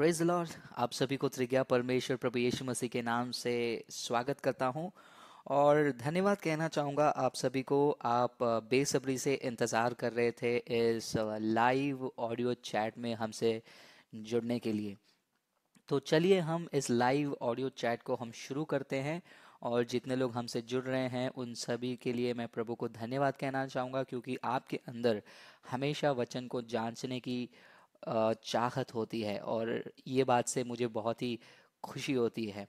Praise the Lord. आप सभी को त्रिज्ञा परमेश्वर प्रभु यीशु मसीह के नाम से स्वागत करता हूं और धन्यवाद कहना चाहूँगा आप सभी को। आप बेसब्री से इंतज़ार कर रहे थे इस लाइव ऑडियो चैट में हमसे जुड़ने के लिए। तो चलिए हम इस लाइव ऑडियो चैट को हम शुरू करते हैं। और जितने लोग हमसे जुड़ रहे हैं उन सभी के लिए मैं प्रभु को धन्यवाद कहना चाहूँगा, क्योंकि आपके अंदर हमेशा वचन को जांचने की चाहत होती है और ये बात से मुझे बहुत ही खुशी होती है।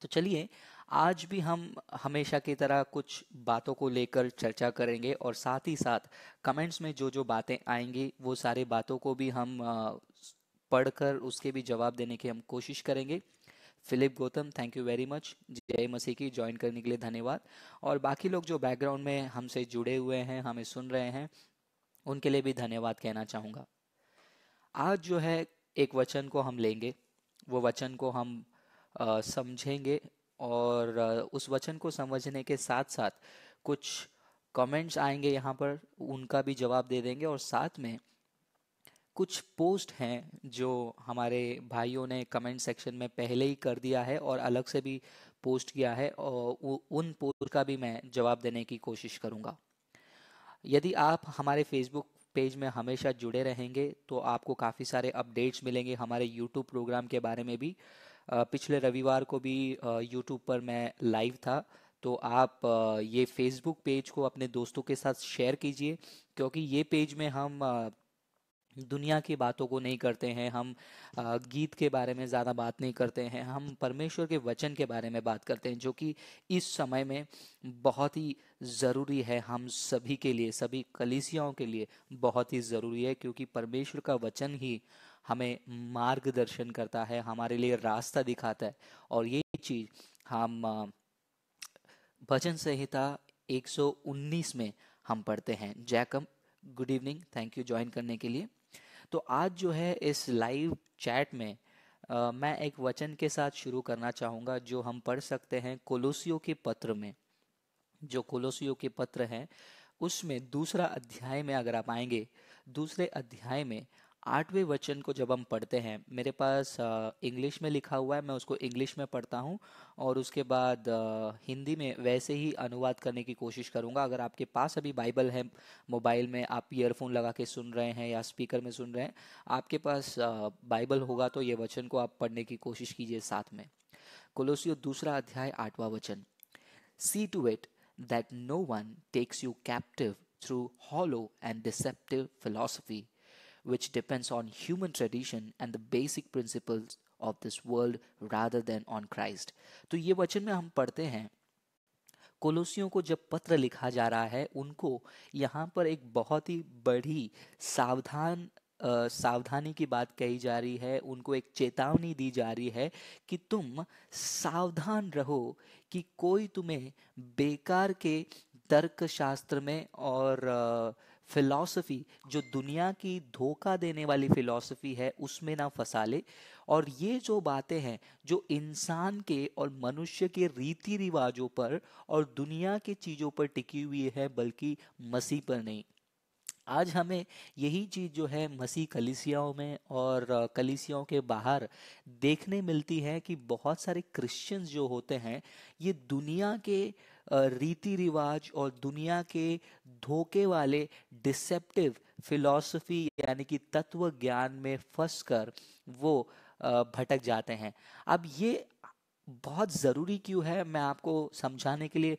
तो चलिए आज भी हम हमेशा की तरह कुछ बातों को लेकर चर्चा करेंगे और साथ ही साथ कमेंट्स में जो जो बातें आएंगी वो सारी बातों को भी हम पढ़कर उसके भी जवाब देने की हम कोशिश करेंगे। Philip Gautam, thank you very much. जय मसीह की ज्वाइन करने के लिए धन्यवाद। और बाकी लोग जो बैकग्राउंड में हमसे जुड़े हुए हैं, हमें सुन रहे हैं, उनके लिए भी धन्यवाद कहना चाहूँगा। आज जो है एक वचन को हम लेंगे, वो वचन को हम समझेंगे और उस वचन को समझने के साथ साथ कुछ कमेंट्स आएंगे यहाँ पर, उनका भी जवाब दे देंगे। और साथ में कुछ पोस्ट हैं जो हमारे भाइयों ने कमेंट सेक्शन में पहले ही कर दिया है और अलग से भी पोस्ट किया है, और उन पोस्ट का भी मैं जवाब देने की कोशिश करूँगा। यदि आप हमारे फेसबुक पेज में हमेशा जुड़े रहेंगे तो आपको काफ़ी सारे अपडेट्स मिलेंगे हमारे यूट्यूब प्रोग्राम के बारे में भी। पिछले रविवार को भी यूट्यूब पर मैं लाइव था। तो आप ये फेसबुक पेज को अपने दोस्तों के साथ शेयर कीजिए, क्योंकि ये पेज में हम दुनिया की बातों को नहीं करते हैं। हम गीत के बारे में ज़्यादा बात नहीं करते हैं। हम परमेश्वर के वचन के बारे में बात करते हैं, जो कि इस समय में बहुत ही ज़रूरी है हम सभी के लिए, सभी कलीसियाओं के लिए बहुत ही ज़रूरी है, क्योंकि परमेश्वर का वचन ही हमें मार्गदर्शन करता है, हमारे लिए रास्ता दिखाता है। और ये चीज़ हम भजन संहिता 119 में हम पढ़ते हैं। Jacob, good evening, thank you join करने के लिए। तो आज जो है इस लाइव चैट में मैं एक वचन के साथ शुरू करना चाहूँगा जो हम पढ़ सकते हैं कोलोसियों के पत्र में। जो कोलोसियों के पत्र हैं उसमें दूसरा अध्याय में अगर आप आएंगे, दूसरे अध्याय में 8वें वचन को जब हम पढ़ते हैं, मेरे पास इंग्लिश में लिखा हुआ है, मैं उसको इंग्लिश में पढ़ता हूँ और उसके बाद हिंदी में वैसे ही अनुवाद करने की कोशिश करूँगा। अगर आपके पास अभी बाइबल है, मोबाइल में आप ईयरफोन लगा के सुन रहे हैं या स्पीकर में सुन रहे हैं, आपके पास बाइबल होगा तो ये वचन को आप पढ़ने की कोशिश कीजिए साथ में। कोलोसियो दूसरा अध्याय 8वां वचन। See to it that no one takes you captive through hollow and deceptive philosophy, which depends on human tradition and the basic principles of this world rather than on Christ। तो ये वचन में हम पढ़ते हैं, कोलोसियों को जब पत्र लिखा जा रहा है उनको यहाँ पर एक बहुत ही बड़ी सावधानी की बात कही जा रही है। उनको एक चेतावनी दी जा रही है कि तुम सावधान रहो कि कोई तुम्हें बेकार के तर्क शास्त्र में और फिलॉसफी, जो दुनिया की धोखा देने वाली फिलॉसफी है, उसमें ना फंसा ले। और ये जो बातें हैं जो इंसान के और मनुष्य के रीति रिवाजों पर और दुनिया की चीज़ों पर टिकी हुई है, बल्कि मसीह पर नहीं। आज हमें यही चीज़ जो है मसीह कलीसियाओं में और कलीसियाओं के बाहर देखने मिलती है कि बहुत सारे क्रिश्चियंस जो होते हैं ये दुनिया के रीति रिवाज और दुनिया के धोखे वाले डिसेप्टिव फिलॉसफी यानी कि तत्व ज्ञान में फंसकर वो भटक जाते हैं। अब ये बहुत ज़रूरी क्यों है, मैं आपको समझाने के लिए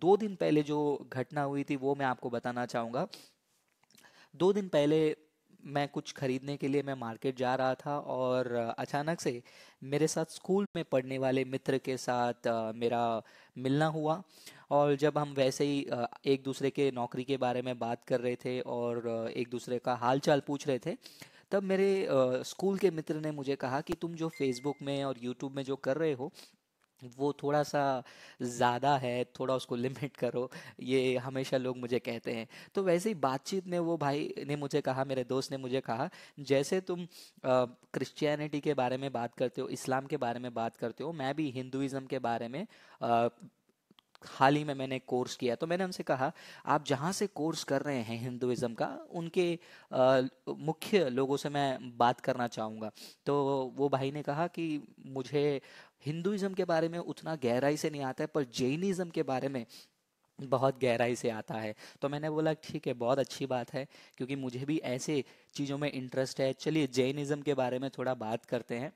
2 दिन पहले जो घटना हुई थी वो मैं आपको बताना चाहूँगा। 2 दिन पहले मैं कुछ खरीदने के लिए मैं मार्केट जा रहा था और अचानक से मेरे साथ स्कूल में पढ़ने वाले मित्र के साथ मेरा मिलना हुआ। और जब हम वैसे ही एक दूसरे के नौकरी के बारे में बात कर रहे थे और एक दूसरे का हाल चाल पूछ रहे थे, तब मेरे स्कूल के मित्र ने मुझे कहा कि तुम जो फेसबुक में और यूट्यूब में जो कर रहे हो वो थोड़ा सा ज़्यादा है, थोड़ा उसको लिमिट करो। ये हमेशा लोग मुझे कहते हैं। तो वैसे ही बातचीत में वो भाई ने मुझे कहा, मेरे दोस्त ने मुझे कहा, जैसे तुम क्रिश्चियनिटी के बारे में बात करते हो, इस्लाम के बारे में बात करते हो, मैं भी हिंदुइज्म के बारे में हाल ही में मैंने कोर्स किया, तो मैंने उनसे कहा आप जहाँ से कोर्स कर रहे हैं हिंदुइज्म का, उनके मुख्य लोगों से मैं बात करना चाहूँगा। तो वो भाई ने कहा कि मुझे हिंदुइज्म के बारे में उतना गहराई से नहीं आता है, पर जैनिज्म के बारे में बहुत गहराई से आता है। तो मैंने बोला ठीक है, बहुत अच्छी बात है, क्योंकि मुझे भी ऐसे चीज़ों में इंटरेस्ट है, चलिए जैनिज्म के बारे में थोड़ा बात करते हैं।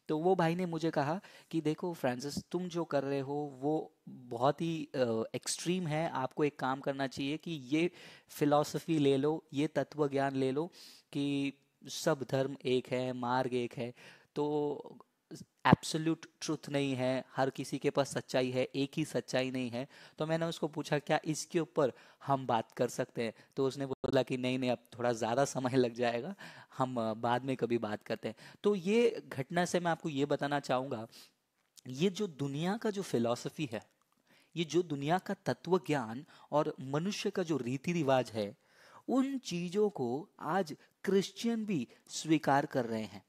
तो वो भाई ने मुझे कहा कि देखो फ्रांसिस, तुम जो कर रहे हो वो बहुत ही एक्सट्रीम है, आपको एक काम करना चाहिए कि ये फिलॉसफी ले लो, ये तत्व ज्ञान ले लो कि सब धर्म एक है, मार्ग एक है। तो एब्सोल्यूट ट्रुथ नहीं है, हर किसी के पास सच्चाई है, एक ही सच्चाई नहीं है। तो मैंने उसको पूछा क्या इसके ऊपर हम बात कर सकते हैं, तो उसने बोला कि नहीं नहीं, अब थोड़ा ज़्यादा समय लग जाएगा, हम बाद में कभी बात करते हैं। तो ये घटना से मैं आपको ये बताना चाहूँगा, ये जो दुनिया का जो फिलॉसफी है, ये जो दुनिया का तत्व ज्ञान और मनुष्य का जो रीति रिवाज है, उन चीज़ों को आज क्रिश्चियन भी स्वीकार कर रहे हैं।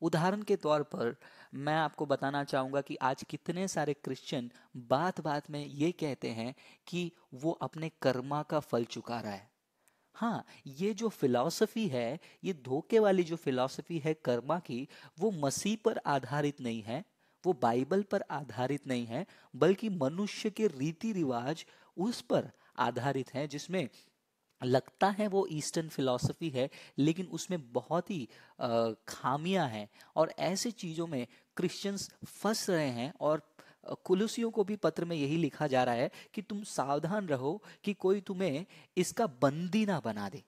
उदाहरण के तौर पर मैं आपको बताना चाहूँगा कि आज कितने सारे क्रिश्चियन बात बात में ये कहते हैं कि वो अपने कर्मा का फल चुका रहा है। हाँ, ये जो फिलॉसफी है, ये धोखे वाली जो फिलॉसफी है कर्मा की, वो मसीह पर आधारित नहीं है, वो बाइबल पर आधारित नहीं है, बल्कि मनुष्य के रीति रिवाज उस पर आधारित है, जिसमें लगता है वो ईस्टर्न फिलॉसफी है, लेकिन उसमें बहुत ही खामियां हैं। और ऐसे चीज़ों में क्रिश्चियंस फंस रहे हैं, और कुलुसियों को भी पत्र में यही लिखा जा रहा है कि तुम सावधान रहो कि कोई तुम्हें इसका बंदी ना बना दे।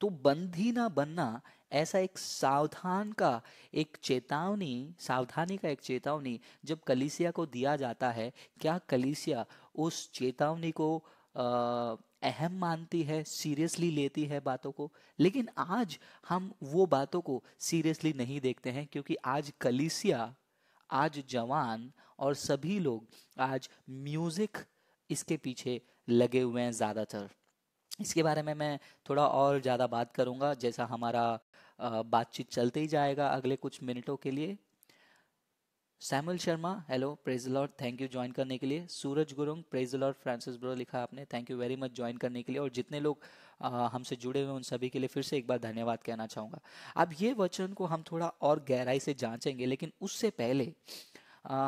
तो बंदी ना बनना, ऐसा एक सावधान का एक चेतावनी, सावधानी का एक चेतावनी जब कलीसिया को दिया जाता है, क्या कलीसिया उस चेतावनी को अहम मानती है, सीरियसली लेती है बातों को? लेकिन आज हम वो बातों को सीरियसली नहीं देखते हैं, क्योंकि आज कलीसिया, आज जवान और सभी लोग आज म्यूजिक इसके पीछे लगे हुए हैं ज़्यादातर। इसके बारे में मैं थोड़ा और ज़्यादा बात करूंगा, जैसा हमारा बातचीत चलते ही जाएगा अगले कुछ मिनटों के लिए। Samuel Sharma, hello, praise Lord, thank you join करने के लिए। Suraj Gurung, praise Lord, Francis bro लिखा आपने, thank you very much join करने के लिए। और जितने लोग हमसे जुड़े हुए हैं उन सभी के लिए फिर से एक बार धन्यवाद कहना चाहूँगा। अब ये वचन को हम थोड़ा और गहराई से जांचेंगे, लेकिन उससे पहले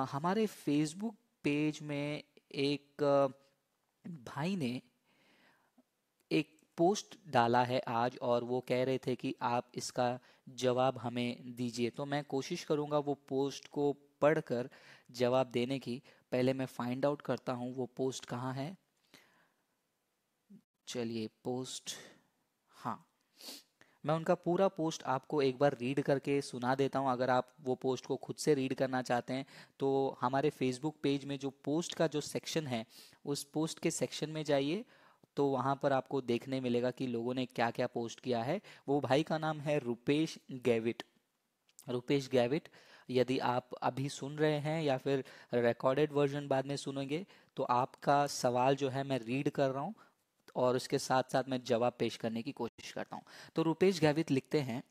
हमारे फेसबुक पेज में एक भाई ने एक पोस्ट डाला है आज, और वो कह रहे थे कि आप इसका जवाब हमें दीजिए। तो मैं कोशिश करूँगा वो पोस्ट को पढ़कर जवाब देने की। पहले मैं फाइंड आउट करता हूँ वो पोस्ट कहाँ है। चलिए पोस्ट, हाँ, मैं उनका पूरा पोस्ट आपको एक बार रीड करके सुना देता हूँ। अगर आप वो पोस्ट को खुद से रीड करना चाहते हैं तो हमारे फेसबुक पेज में जो पोस्ट का जो सेक्शन है, उस पोस्ट के सेक्शन में जाइए, तो वहाँ पर आपको देखने मिलेगा कि लोगों ने क्या क्या पोस्ट किया है। वो भाई का नाम है रुपेश गैविट। रुपेश गैविट, यदि आप अभी सुन रहे हैं या फिर रिकॉर्डेड वर्जन बाद में सुनेंगे, तो आपका सवाल जो है मैं रीड कर रहा हूँ, और उसके साथ साथ मैं जवाब पेश करने की कोशिश करता हूँ। तो रुपेश गैवित लिखते हैं,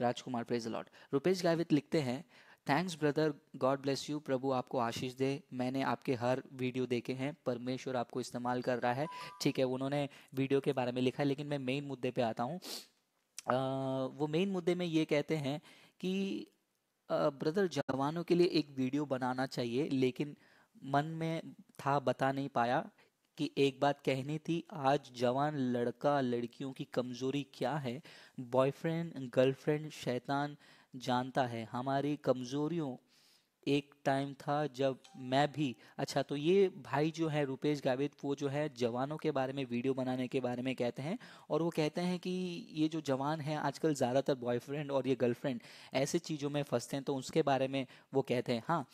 राजकुमार, प्रेज लॉर्ड। रुपेश गैवित लिखते हैं, thanks brother, God bless you, प्रभु आपको आशीष दे। मैंने आपके हर वीडियो देखे हैं, परमेश्वर आपको इस्तेमाल कर रहा है। ठीक है, उन्होंने वीडियो के बारे में लिखा है, लेकिन मैं मेन मुद्दे पे आता हूँ। वो मेन मुद्दे में ये कहते हैं कि ब्रदर, जवानों के लिए एक वीडियो बनाना चाहिए, लेकिन मन में था, बता नहीं पाया कि एक बात कहनी थी। आज जवान लड़का लड़कियों की कमजोरी क्या है, बॉयफ्रेंड गर्लफ्रेंड शैतान जानता है हमारी कमजोरियों। एक टाइम था जब मैं भी, अच्छा, तो ये भाई जो है रुपेश गावित, वो जो है जवानों के बारे में वीडियो बनाने के बारे में कहते हैं। और वो कहते हैं कि ये जो जवान हैं आजकल ज़्यादातर बॉयफ्रेंड और ये गर्लफ्रेंड ऐसे चीज़ों में फंसते हैं, तो उसके बारे में वो कहते हैं। हाँ,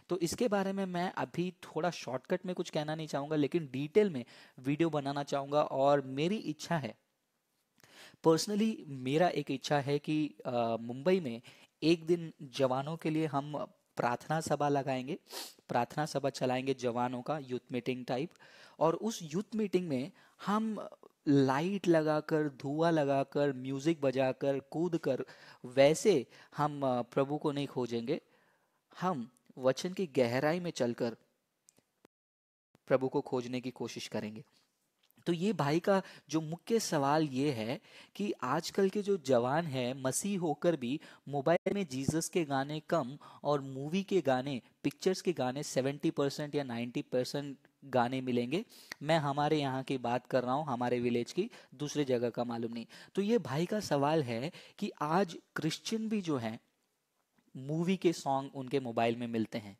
तो इसके बारे में मैं अभी थोड़ा शॉर्टकट में कुछ कहना नहीं चाहूँगा, लेकिन डिटेल में वीडियो बनाना चाहूँगा। और मेरी इच्छा है, पर्सनली मेरा एक इच्छा है कि मुंबई में एक दिन जवानों के लिए हम प्रार्थना सभा लगाएंगे, प्रार्थना सभा चलाएंगे जवानों का, यूथ मीटिंग टाइप। और उस यूथ मीटिंग में हम लाइट लगाकर, धुआं लगाकर, म्यूजिक बजाकर, कूद कर, वैसे हम प्रभु को नहीं खोजेंगे। हम वचन की गहराई में चलकर प्रभु को खोजने की कोशिश करेंगे। तो ये भाई का जो मुख्य सवाल ये है कि आजकल के जो जवान हैं मसीह होकर भी मोबाइल में जीसस के गाने कम और मूवी के गाने, पिक्चर्स के गाने 70% या 90% गाने मिलेंगे। मैं हमारे यहाँ की बात कर रहा हूँ, हमारे विलेज की, दूसरे जगह का मालूम नहीं। तो ये भाई का सवाल है कि आज क्रिश्चियन भी जो हैं मूवी के सॉन्ग उनके मोबाइल में मिलते हैं।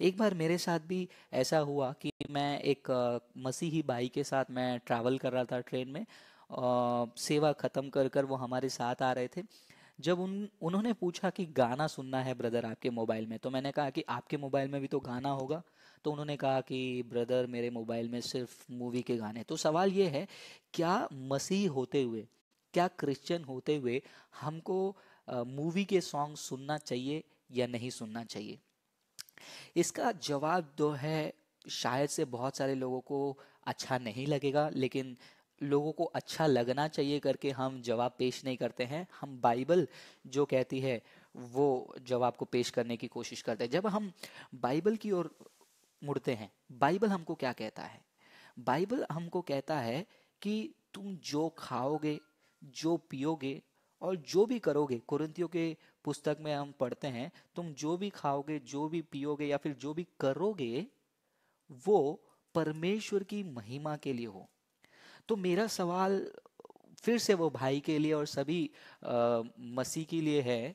एक बार मेरे साथ भी ऐसा हुआ कि मैं एक मसीही भाई के साथ मैं ट्रैवल कर रहा था ट्रेन में। सेवा ख़त्म कर कर वो हमारे साथ आ रहे थे। जब उन्होंने पूछा कि गाना सुनना है ब्रदर आपके मोबाइल में, तो मैंने कहा कि आपके मोबाइल में भी तो गाना होगा। तो उन्होंने कहा कि ब्रदर मेरे मोबाइल में सिर्फ मूवी के गाने। तो सवाल ये है, क्या मसीह होते हुए, क्या क्रिश्चियन होते हुए हमको मूवी के सॉन्ग सुनना चाहिए या नहीं सुनना चाहिए? इसका जवाब जो है, शायद से बहुत सारे लोगों को अच्छा नहीं लगेगा, लेकिन लोगों को अच्छा लगना चाहिए करके हम जवाब पेश नहीं करते हैं। हम बाइबल जो कहती है वो जवाब को पेश करने की कोशिश करते हैं। जब हम बाइबल की ओर मुड़ते हैं, बाइबल हमको क्या कहता है? बाइबल हमको कहता है कि तुम जो खाओगे, जो पियोगे और जो भी करोगे, कुरिन्थियों के पुस्तक में हम पढ़ते हैं, तुम जो भी खाओगे, जो भी पियोगे या फिर जो भी करोगे, वो परमेश्वर की महिमा के लिए हो। तो मेरा सवाल फिर से वो भाई के लिए और सभी मसीह के लिए है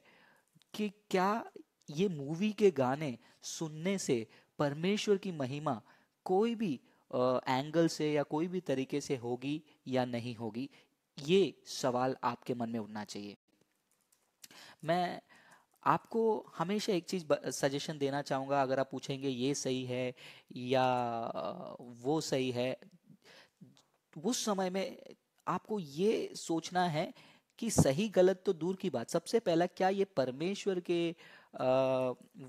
कि क्या ये मूवी के गाने सुनने से परमेश्वर की महिमा कोई भी एंगल से या कोई भी तरीके से होगी या नहीं होगी? ये सवाल आपके मन में उठना चाहिए। मैं आपको हमेशा एक चीज सजेशन देना चाहूंगा। अगर आप पूछेंगे ये सही है या वो सही है, उस समय में आपको ये सोचना है कि सही गलत तो दूर की बात, सबसे पहला क्या ये परमेश्वर के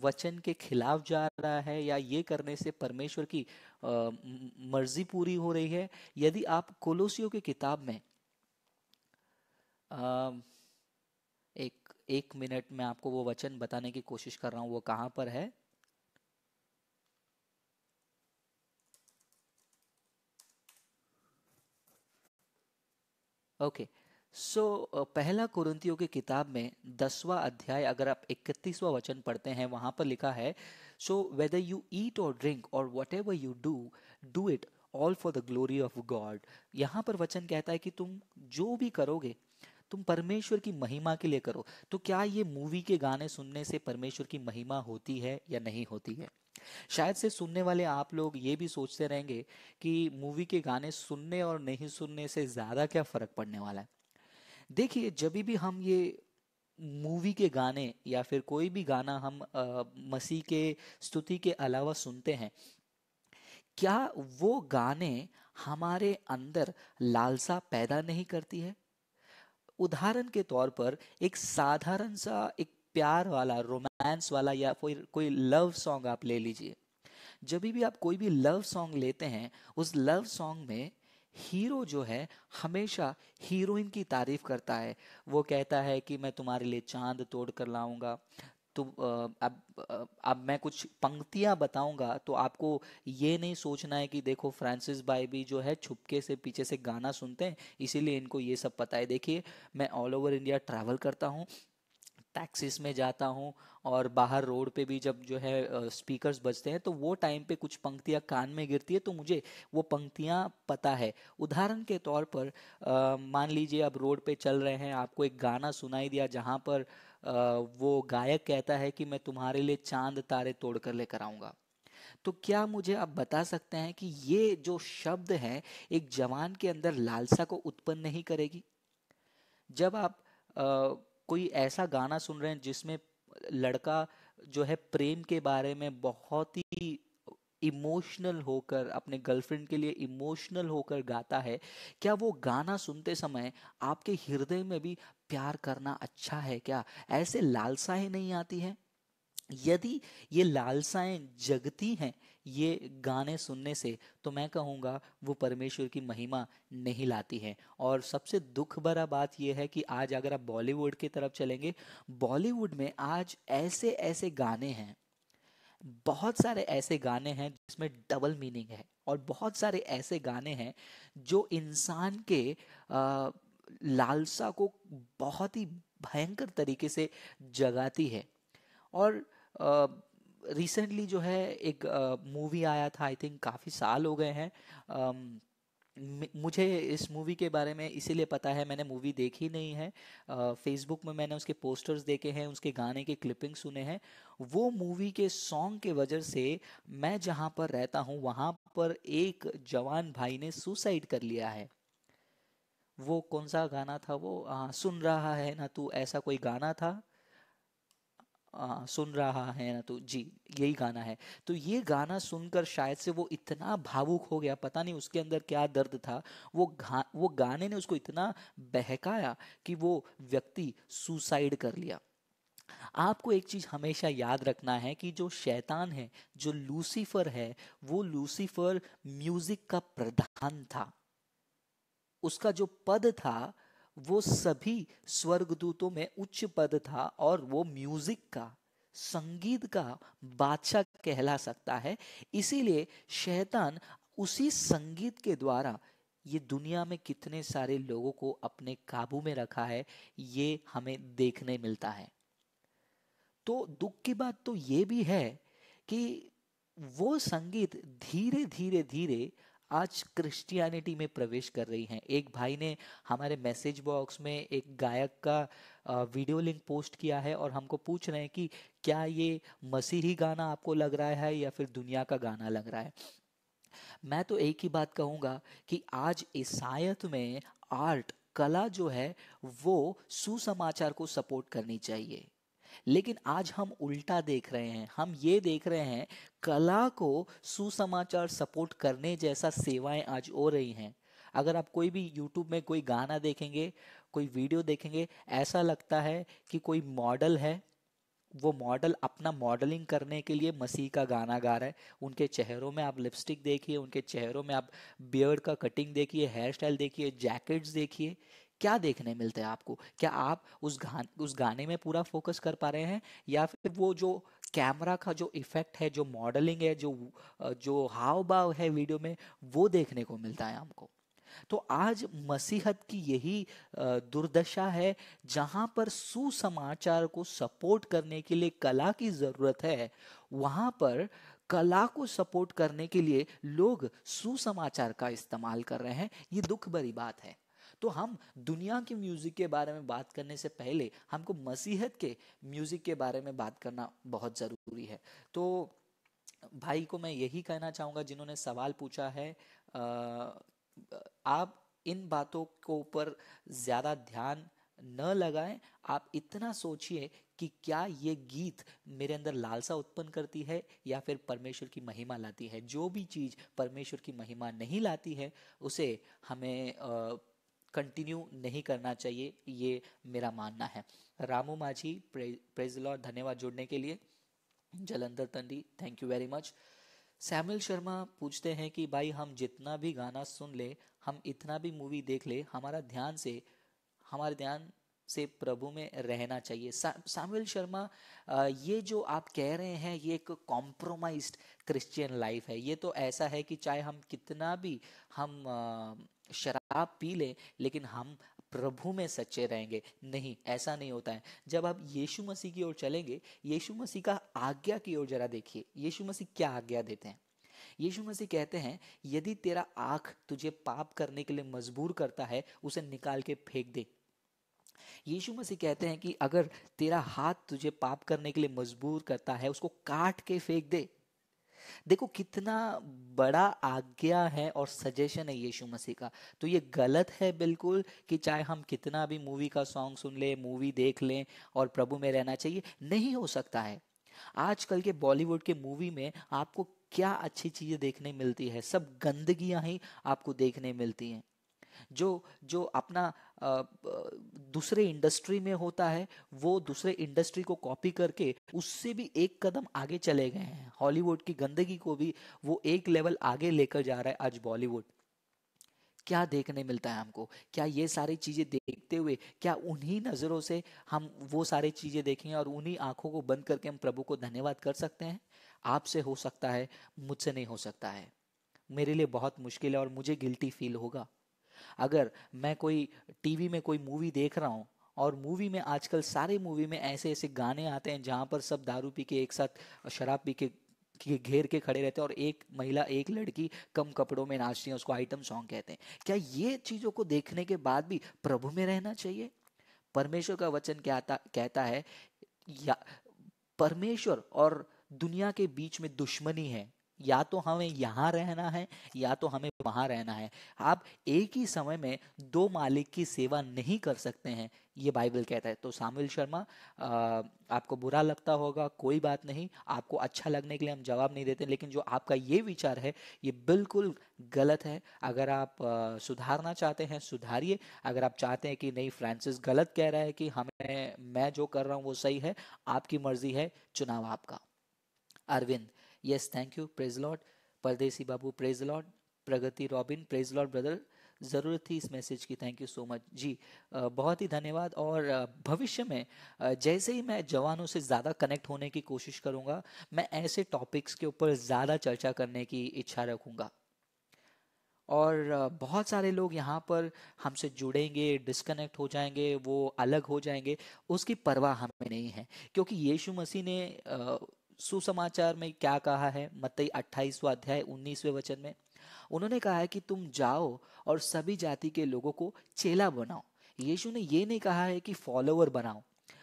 वचन के खिलाफ जा रहा है या ये करने से परमेश्वर की मर्जी पूरी हो रही है? यदि आप कोलोसियों की किताब में अ, एक एक मिनट में आपको वो वचन बताने की कोशिश कर रहा हूँ, वो कहाँ पर है। ओके। सो पहला कुरिन्थियों की किताब में 10वां अध्याय अगर आप 31वां वचन पढ़ते हैं, वहां पर लिखा है, सो वेदर यू ईट और ड्रिंक और what ever you do, do it all for the glory of God. यहाँ पर वचन कहता है कि तुम जो भी करोगे, तुम परमेश्वर की महिमा के लिए करो। तो क्या ये मूवी के गाने सुनने से परमेश्वर की महिमा होती है या नहीं होती है? शायद से सुनने वाले आप लोग ये भी सोचते रहेंगे कि मूवी के गाने सुनने और नहीं सुनने से ज़्यादा क्या फ़र्क पड़ने वाला है। देखिए, जब भी हम ये मूवी के गाने या फिर कोई भी गाना हम मसीह के स्तुति के अलावा सुनते हैं, क्या वो गाने हमारे अंदर लालसा पैदा नहीं करती है? उदाहरण के तौर पर एक साधारण सा एक प्यार वाला, रोमांस वाला या फिर कोई लव सॉन्ग आप ले लीजिए। जब भी आप कोई भी लव सॉन्ग लेते हैं, उस लव सॉन्ग में हीरो जो है हमेशा हीरोइन की तारीफ करता है। वो कहता है कि मैं तुम्हारे लिए चांद तोड़ कर लाऊंगा। तो अब मैं कुछ पंक्तियां बताऊंगा, तो आपको ये नहीं सोचना है कि देखो फ्रांसिस भाई भी जो है छुपके से पीछे से गाना सुनते हैं इसीलिए इनको ये सब पता है। देखिए, मैं ऑल ओवर इंडिया ट्रैवल करता हूँ, टैक्सीज में जाता हूँ, और बाहर रोड पे भी जब जो है स्पीकर्स बजते हैं तो वो टाइम पे कुछ पंक्तियाँ कान में गिरती है, तो मुझे वो पंक्तियाँ पता है। उदाहरण के तौर पर मान लीजिए आप रोड पे चल रहे हैं, आपको एक गाना सुनाई दिया जहाँ पर वो गायक कहता है कि मैं तुम्हारे लिए चांद तारे तोड़ कर लेकर आऊँगा। तो क्या मुझे आप बता सकते हैं कि ये जो शब्द है एक जवान के अंदर लालसा को उत्पन्न नहीं करेगी? जब आप कोई ऐसा गाना सुन रहे हैं जिसमें लड़का जो है प्रेम के बारे में बहुत ही इमोशनल होकर, अपने गर्लफ्रेंड के लिए इमोशनल होकर गाता है, क्या वो गाना सुनते समय आपके हृदय में भी प्यार करना अच्छा है क्या? ऐसे लालसाएं नहीं आती हैं? यदि ये लालसाएं जगती हैं ये गाने सुनने से, तो मैं कहूँगा वो परमेश्वर की महिमा नहीं लाती हैं। और सबसे दुख भरा बात यह है कि आज अगर आप बॉलीवुड की तरफ चलेंगे, बॉलीवुड में आज ऐसे ऐसे गाने हैं, बहुत सारे ऐसे गाने हैं जिसमें डबल मीनिंग है, और बहुत सारे ऐसे गाने हैं जो इंसान के लालसा को बहुत ही भयंकर तरीके से जगाती है। और रिसेंटली जो है एक मूवी आया था, आई थिंक काफ़ी साल हो गए हैं। मुझे इस मूवी के बारे में इसीलिए पता है, मैंने मूवी देखी नहीं है। फेसबुक में मैंने उसके पोस्टर्स देखे हैं, उसके गाने के क्लिपिंग सुने हैं। वो मूवी के सॉन्ग के वजह से मैं जहाँ पर रहता हूँ वहाँ पर एक जवान भाई ने सुसाइड कर लिया है। वो कौन सा गाना था वो, सुन रहा है ना तू, ऐसा कोई गाना था। सुन रहा है ना तू जी, यही गाना है। तो ये गाना सुनकर शायद से वो इतना भावुक हो गया, पता नहीं उसके अंदर क्या दर्द था। वो गाने ने उसको इतना बहकाया कि वो व्यक्ति सुसाइड कर लिया। आपको एक चीज हमेशा याद रखना है कि जो शैतान है, जो लूसीफर है, वो लूसीफर म्यूजिक का प्रधान था। उसका जो पद था वो सभी स्वर्गदूतों में उच्च पद था, और वो म्यूजिक का, संगीत का बादशाह कहला सकता है। इसीलिए शैतान उसी संगीत के द्वारा ये दुनिया में कितने सारे लोगों को अपने काबू में रखा है, ये हमें देखने मिलता है। तो दुख की बात तो ये भी है कि वो संगीत धीरे धीरे धीरे आज क्रिश्चियनिटी में प्रवेश कर रही हैं। एक भाई ने हमारे मैसेज बॉक्स में एक गायक का वीडियो लिंक पोस्ट किया है, और हमको पूछ रहे हैं कि क्या ये मसीही गाना आपको लग रहा है या फिर दुनिया का गाना लग रहा है। मैं तो एक ही बात कहूँगा कि आज ईसाइयत में आर्ट, कला जो है, वो सुसमाचार को सपोर्ट करनी चाहिए। लेकिन आज हम उल्टा देख रहे हैं, हम ये देख रहे हैं कला को सुसमाचार सपोर्ट करने जैसा सेवाएं आज हो रही हैं। अगर आप कोई भी यूट्यूब में कोई गाना देखेंगे, कोई वीडियो देखेंगे, ऐसा लगता है कि कोई मॉडल है, वो मॉडल अपना मॉडलिंग करने के लिए मसीह का गाना गा रहा है। उनके चेहरों में आप लिपस्टिक देखिए, उनके चेहरों में आप बियर्ड का कटिंग देखिए, हेयर स्टाइल देखिए, जैकेट्स देखिए। क्या देखने मिलता है आपको? क्या आप उस गाने में पूरा फोकस कर पा रहे हैं, या फिर वो जो कैमरा का जो इफेक्ट है, जो मॉडलिंग है, जो हाव भाव है वीडियो में, वो देखने को मिलता है हमको? तो आज मसीहत की यही दुर्दशा है, जहां पर सुसमाचार को सपोर्ट करने के लिए कला की जरूरत है, वहां पर कला को सपोर्ट करने के लिए लोग सुसमाचार का इस्तेमाल कर रहे हैं। ये दुख भरी बात है। तो हम दुनिया के म्यूजिक के बारे में बात करने से पहले हमको मसीहत के म्यूजिक के बारे में बात करना बहुत जरूरी है। तो भाई को मैं यही कहना चाहूंगा जिन्होंने सवाल पूछा है, आप इन बातों को ऊपर ज्यादा ध्यान न लगाएं। आप इतना सोचिए कि क्या ये गीत मेरे अंदर लालसा उत्पन्न करती है या फिर परमेश्वर की महिमा लाती है। जो भी चीज परमेश्वर की महिमा नहीं लाती है उसे हमें कंटिन्यू नहीं करना चाहिए, ये मेरा मानना है। रामू माझी, प्रेज लॉर्ड, धन्यवाद जुड़ने के लिए। Jalandhar Tandi, thank you very much. Samuel Sharma पूछते हैं कि भाई हम जितना भी गाना सुन ले, हम इतना भी मूवी देख ले, हमारे ध्यान से प्रभु में रहना चाहिए। सैमुअल शर्मा, ये जो आप कह रहे हैं ये एक कॉम्प्रोमाइज्ड क्रिश्चियन लाइफ है। ये तो ऐसा है कि चाहे हम कितना भी हम शराब पी लें, लेकिन हम प्रभु में सच्चे रहेंगे, नहीं, ऐसा नहीं होता है। जब आप यीशु मसीह की ओर चलेंगे, यीशु मसीह का आज्ञा की ओर जरा देखिए, यीशु मसीह क्या आज्ञा देते हैं। यीशु मसीह कहते हैं, यदि तेरा आंख तुझे पाप करने के लिए मजबूर करता है, उसे निकाल के फेंक दे। यीशु मसीह कहते हैं कि अगर तेरा हाथ तुझे पाप करने के लिए मजबूर करता है, उसको काट के फेंक दे। देखो कितना बड़ा आज्ञा है और सजेशन है यीशु मसीह का। तो ये गलत है बिल्कुल कि चाहे हम कितना भी मूवी का सॉन्ग सुन ले, मूवी देख लें और प्रभु में रहना चाहिए, नहीं हो सकता है। आजकल के बॉलीवुड के मूवी में आपको क्या अच्छी चीजें देखने मिलती है? सब गंदगियां ही आपको देखने मिलती हैं। जो जो अपना दूसरे इंडस्ट्री में होता है, वो दूसरे इंडस्ट्री को कॉपी करके उससे भी एक कदम आगे चले गए हैं। हॉलीवुड की गंदगी को भी वो एक लेवल आगे लेकर जा रहा है आज बॉलीवुड। क्या देखने मिलता है हमको? क्या ये सारी चीजें देखते हुए, क्या उन्हीं नजरों से हम वो सारी चीजें देखेंगे और उन्हीं आंखों को बंद करके हम प्रभु को धन्यवाद कर सकते हैं? आपसे हो सकता है, मुझसे नहीं हो सकता है। मेरे लिए बहुत मुश्किल है और मुझे गिल्टी फील होगा अगर मैं कोई टीवी में कोई मूवी देख रहा हूँ और मूवी में आजकल सारे मूवी में ऐसे ऐसे गाने आते हैं जहाँ पर सब दारू पी के एक साथ शराब पी के घेर के खड़े रहते हैं और एक महिला एक लड़की कम कपड़ों में नाचती है, उसको आइटम सॉन्ग कहते हैं। क्या ये चीज़ों को देखने के बाद भी प्रभु में रहना चाहिए? परमेश्वर का वचन कहता है, या परमेश्वर और दुनिया के बीच में दुश्मनी है। या तो हमें यहाँ रहना है या तो हमें वहां रहना है। आप एक ही समय में दो मालिक की सेवा नहीं कर सकते हैं, ये बाइबल कहता है। तो सामुएल शर्मा, आपको बुरा लगता होगा, कोई बात नहीं, आपको अच्छा लगने के लिए हम जवाब नहीं देते, लेकिन जो आपका ये विचार है ये बिल्कुल गलत है। अगर आप सुधारना चाहते हैं सुधारिए। अगर आप चाहते हैं कि नहीं, फ्रांसिस गलत कह रहा है कि हमें, मैं जो कर रहा हूँ वो सही है, आपकी मर्जी है, चुनाव आपका। Arvind, yes, thank you, praise Lord. परदेसी बाबू, praise Lord. Pragati Robin, praise Lord brother, ज़रूरत थी इस मैसेज की, थैंक यू सो मच जी। बहुत ही धन्यवाद। और भविष्य में जैसे ही मैं जवानों से ज़्यादा कनेक्ट होने की कोशिश करूँगा, मैं ऐसे टॉपिक्स के ऊपर ज़्यादा चर्चा करने की इच्छा रखूँगा। और बहुत सारे लोग यहाँ पर हमसे जुड़ेंगे, डिस्कनेक्ट हो जाएंगे, वो अलग हो जाएंगे, उसकी परवाह हमें नहीं है। क्योंकि यीशु मसीह ने सुसमाचार में क्या कहा है, मत्ती 28वां अध्याय 19वें वचन में उन्होंने कहा है कि तुम जाओ और सभी जाति के लोगों को चेला बनाओ। यीशु ने ये नहीं कहा है कि फॉलोवर बनाओ।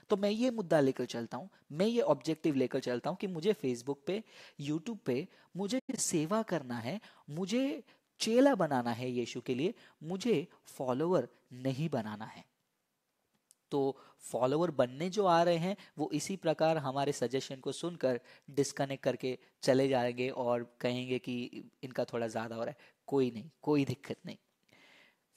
तो मैं ये मुद्दा लेकर चलता हूँ, मैं ये ऑब्जेक्टिव लेकर चलता हूँ कि मुझे फेसबुक पे, यूट्यूब पे मुझे सेवा करना है, मुझे चेला बनाना है यीशु के लिए, मुझे फॉलोवर नहीं बनाना है। तो फॉलोवर बनने जो आ रहे हैं वो इसी प्रकार हमारे सजेशन को सुनकर डिस्कनेक्ट करके चले जाएंगे और कहेंगे कि इनका थोड़ा ज़्यादा हो रहा है। कोई नहीं, कोई दिक्कत नहीं।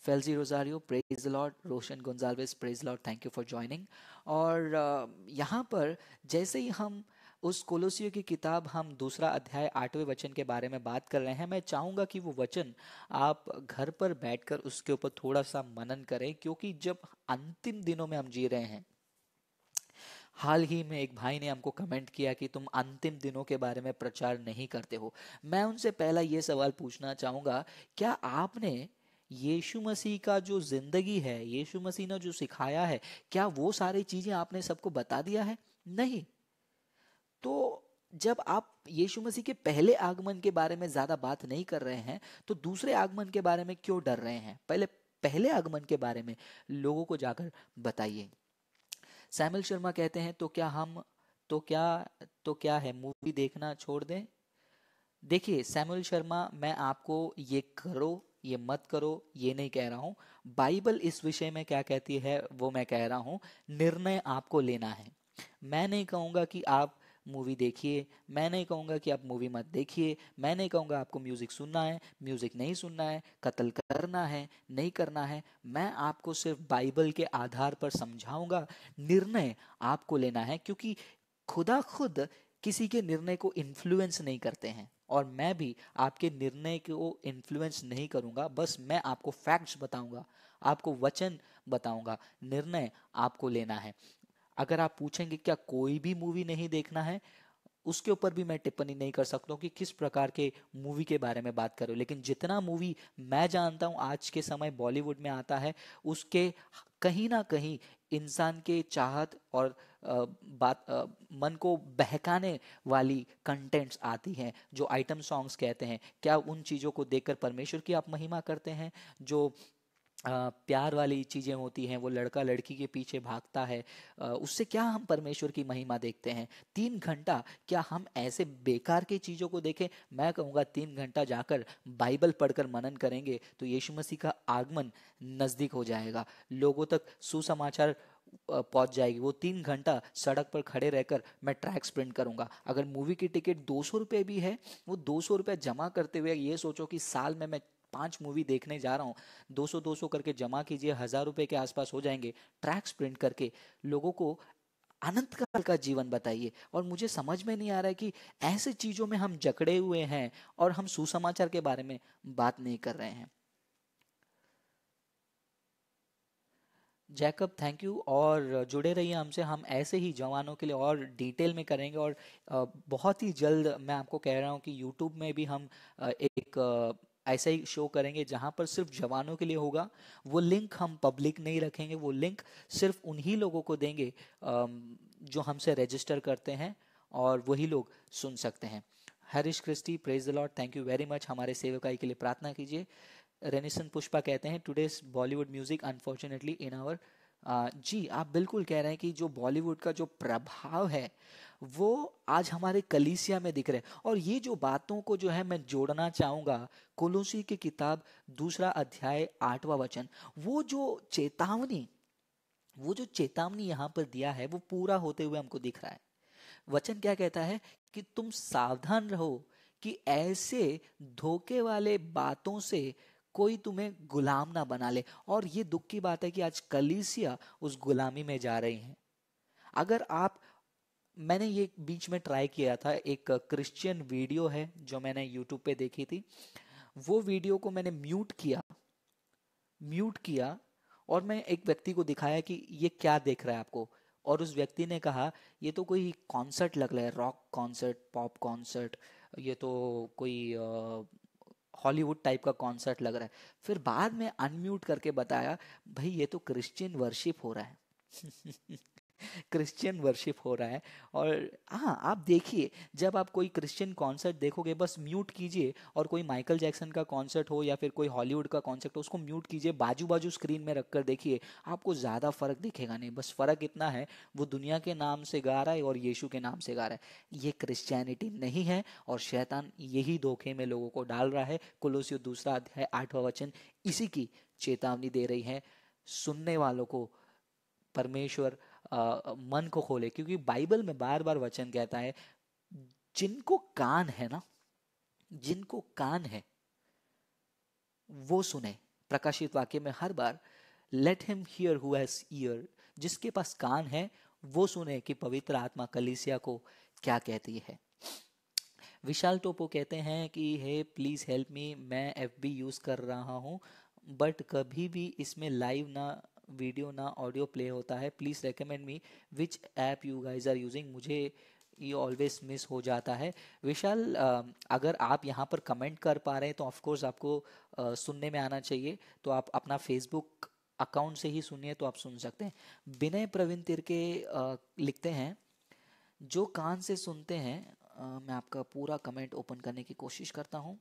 Felzy Rosario, praise the Lord. Roshan Gonsalves, praise Lord, thank you for joining. और यहाँ पर जैसे ही हम उस कोलोसियो की किताब, हम दूसरा अध्याय 8वें वचन के बारे में बात कर रहे हैं, मैं चाहूँगा कि वो वचन आप घर पर बैठकर उसके ऊपर थोड़ा सा मनन करें, क्योंकि जब अंतिम दिनों में हम जी रहे हैं। हाल ही में एक भाई ने हमको कमेंट किया कि तुम अंतिम दिनों के बारे में प्रचार नहीं करते हो। मैं उनसे पहला ये सवाल पूछना चाहूँगा, क्या आपने यीशु मसीह का जो जिंदगी है, यीशु मसीह ने जो सिखाया है, क्या वो सारी चीजें आपने सबको बता दिया है? नहीं। तो जब आप यीशु मसीह के पहले आगमन के बारे में ज्यादा बात नहीं कर रहे हैं, तो दूसरे आगमन के बारे में क्यों डर रहे हैं? पहले पहले आगमन के बारे में लोगों को जाकर बताइए। सैमुअल शर्मा कहते हैं, तो क्या तो क्या है, मूवी देखना छोड़ दें? देखिए सैमुअल शर्मा, मैं आपको ये करो ये मत करो ये नहीं कह रहा हूँ। बाइबल इस विषय में क्या कहती है वो मैं कह रहा हूँ। निर्णय आपको लेना है। मैं नहीं कहूँगा कि आप मूवी देखिए, मैं नहीं कहूँगा कि आप मूवी मत देखिए, मैं नहीं कहूँगा आपको म्यूजिक सुनना है, म्यूजिक नहीं सुनना है, कत्ल करना है, नहीं करना है। मैं आपको सिर्फ बाइबल के आधार पर समझाऊंगा। निर्णय आपको लेना है, क्योंकि खुदा खुद किसी के निर्णय को इन्फ्लुएंस नहीं करते हैं, और मैं भी आपके निर्णय को इन्फ्लुएंस नहीं करूंगा। बस मैं आपको फैक्ट्स बताऊंगा, आपको वचन बताऊंगा। निर्णय आपको लेना है। अगर आप पूछेंगे क्या कोई भी मूवी नहीं देखना है, उसके ऊपर भी मैं टिप्पणी नहीं कर सकता हूँ कि किस प्रकार के मूवी के बारे में बात करो। लेकिन जितना मूवी मैं जानता हूँ आज के समय बॉलीवुड में आता है, उसके कहीं ना कहीं इंसान के चाहत और मन को बहकाने वाली कंटेंट्स आती हैं, जो आइटम सॉन्ग्स कहते हैं। क्या उन चीज़ों को देखकर परमेश्वर की आप महिमा करते हैं? जो प्यार वाली चीजें होती हैं, वो लड़का लड़की के पीछे भागता है, उससे क्या हम परमेश्वर की महिमा देखते हैं? 3 घंटा क्या हम ऐसे बेकार की चीजों को देखें? मैं कहूँगा 3 घंटा जाकर बाइबल पढ़कर मनन करेंगे तो यीशु मसीह का आगमन नजदीक हो जाएगा, लोगों तक सुसमाचार पहुंच जाएगी। वो 3 घंटा सड़क पर खड़े रहकर मैं ट्रैक स्प्रिंट करूंगा। अगर मूवी की टिकट 200 रुपये भी है, वो 200 रुपये जमा करते हुए ये सोचो कि साल में मैं 5 मूवी देखने जा रहा हूँ, 200 200 करके जमा कीजिए, 1000 रुपए के आसपास हो जाएंगे। ट्रैक स्प्रिंट करके लोगों को अनंत काल का जीवन बताइए। और मुझे समझ में नहीं आ रहा है कि ऐसे चीजों में हम जकड़े हुए हैं और हम सुसमाचार के बारे में बात नहीं कर रहे हैं। जैकब थैंक यू, और जुड़े रहिए हमसे। हम ऐसे ही जवानों के लिए और डिटेल में करेंगे, और बहुत ही जल्द मैं आपको कह रहा हूँ कि यूट्यूब में भी हम एक ऐसा ही शो करेंगे जहाँ पर सिर्फ जवानों के लिए होगा। वो लिंक हम पब्लिक नहीं रखेंगे, वो लिंक सिर्फ उन्हीं लोगों को देंगे जो हमसे रजिस्टर करते हैं, और वही लोग सुन सकते हैं। Harish Christy, praise the Lord, thank you very much. हमारे सेवकाई के लिए प्रार्थना कीजिए। रेनिसन पुष्पा कहते हैं today's Bollywood music unfortunately in our. जी, आप बिल्कुल कह रहे हैं कि जो बॉलीवुड का जो प्रभाव है वो आज हमारे कलीसिया में दिख रहा है। और ये जो बातों को जो है मैं जोड़ना चाहूँगा, कोलोसी की किताब दूसरा अध्याय 8वां वचन, वो जो चेतावनी वो जो चेतावनी यहाँ पर दिया है वो पूरा होते हुए हमको दिख रहा है। वचन क्या कहता है कि तुम सावधान रहो कि ऐसे धोखे वाले बातों से कोई तुम्हें गुलाम ना बना ले। और ये दुख की बात है कि आज कलीसिया उस गुलामी में जा रही है। अगर आप, मैंने ये बीच में ट्राई किया था, एक क्रिश्चियन वीडियो है जो मैंने यूट्यूब पे देखी थी, वो वीडियो को मैंने म्यूट किया और मैं एक व्यक्ति को दिखाया कि ये क्या देख रहा है आपको। और उस व्यक्ति ने कहा ये तो कोई कॉन्सर्ट लग रहा है, रॉक कॉन्सर्ट, पॉप कॉन्सर्ट, ये तो कोई हॉलीवुड टाइप का कॉन्सर्ट लग रहा है। फिर बाद में अनम्यूट करके बताया, भाई ये तो क्रिश्चियन वर्शिप हो रहा है। क्रिश्चियन वर्शिप हो रहा है। और हाँ, आप देखिए, जब आप कोई क्रिश्चियन कॉन्सर्ट देखोगे बस म्यूट कीजिए, और कोई माइकल जैक्सन का कॉन्सर्ट हो या फिर कोई हॉलीवुड का कॉन्सर्ट हो उसको म्यूट कीजिए, बाजू बाजू स्क्रीन में रखकर देखिए, आपको ज़्यादा फर्क दिखेगा नहीं। बस फर्क इतना है, वो दुनिया के नाम से गा रहा है और यीशु के नाम से गा रहा है। ये क्रिश्चियनिटी नहीं है, और शैतान यही धोखे में लोगों को डाल रहा है। कुलुस्सी दूसरा अध्याय 8वां वचन इसी की चेतावनी दे रही है सुनने वालों को। परमेश्वर मन को खोले, क्योंकि बाइबल में बार बार वचन कहता है जिनको कान है ना, जिनको कान है वो सुने। प्रकाशित वाक्य में हर बार let him hear who has ear, जिसके पास कान है वो सुने कि पवित्र आत्मा कलीसिया को क्या कहती है। विशाल टोपो कहते हैं कि हे प्लीज़ हेल्प मी, मैं एफबी यूज़ कर रहा हूँ बट कभी भी इसमें लाइव ना वीडियो ना ऑडियो प्ले होता है। Please recommend me which app you guys are using, मुझे ये ऑलवेज मिस हो जाता है। विशाल, अगर आप यहाँ पर कमेंट कर पा रहे हैं तो ऑफकोर्स आपको सुनने में आना चाहिए। तो आप अपना फेसबुक अकाउंट से ही सुनिए तो आप सुन सकते हैं। विनय प्रवीण तिर्के लिखते हैं जो कान से सुनते हैं, मैं आपका पूरा कमेंट ओपन करने की कोशिश करता हूँ।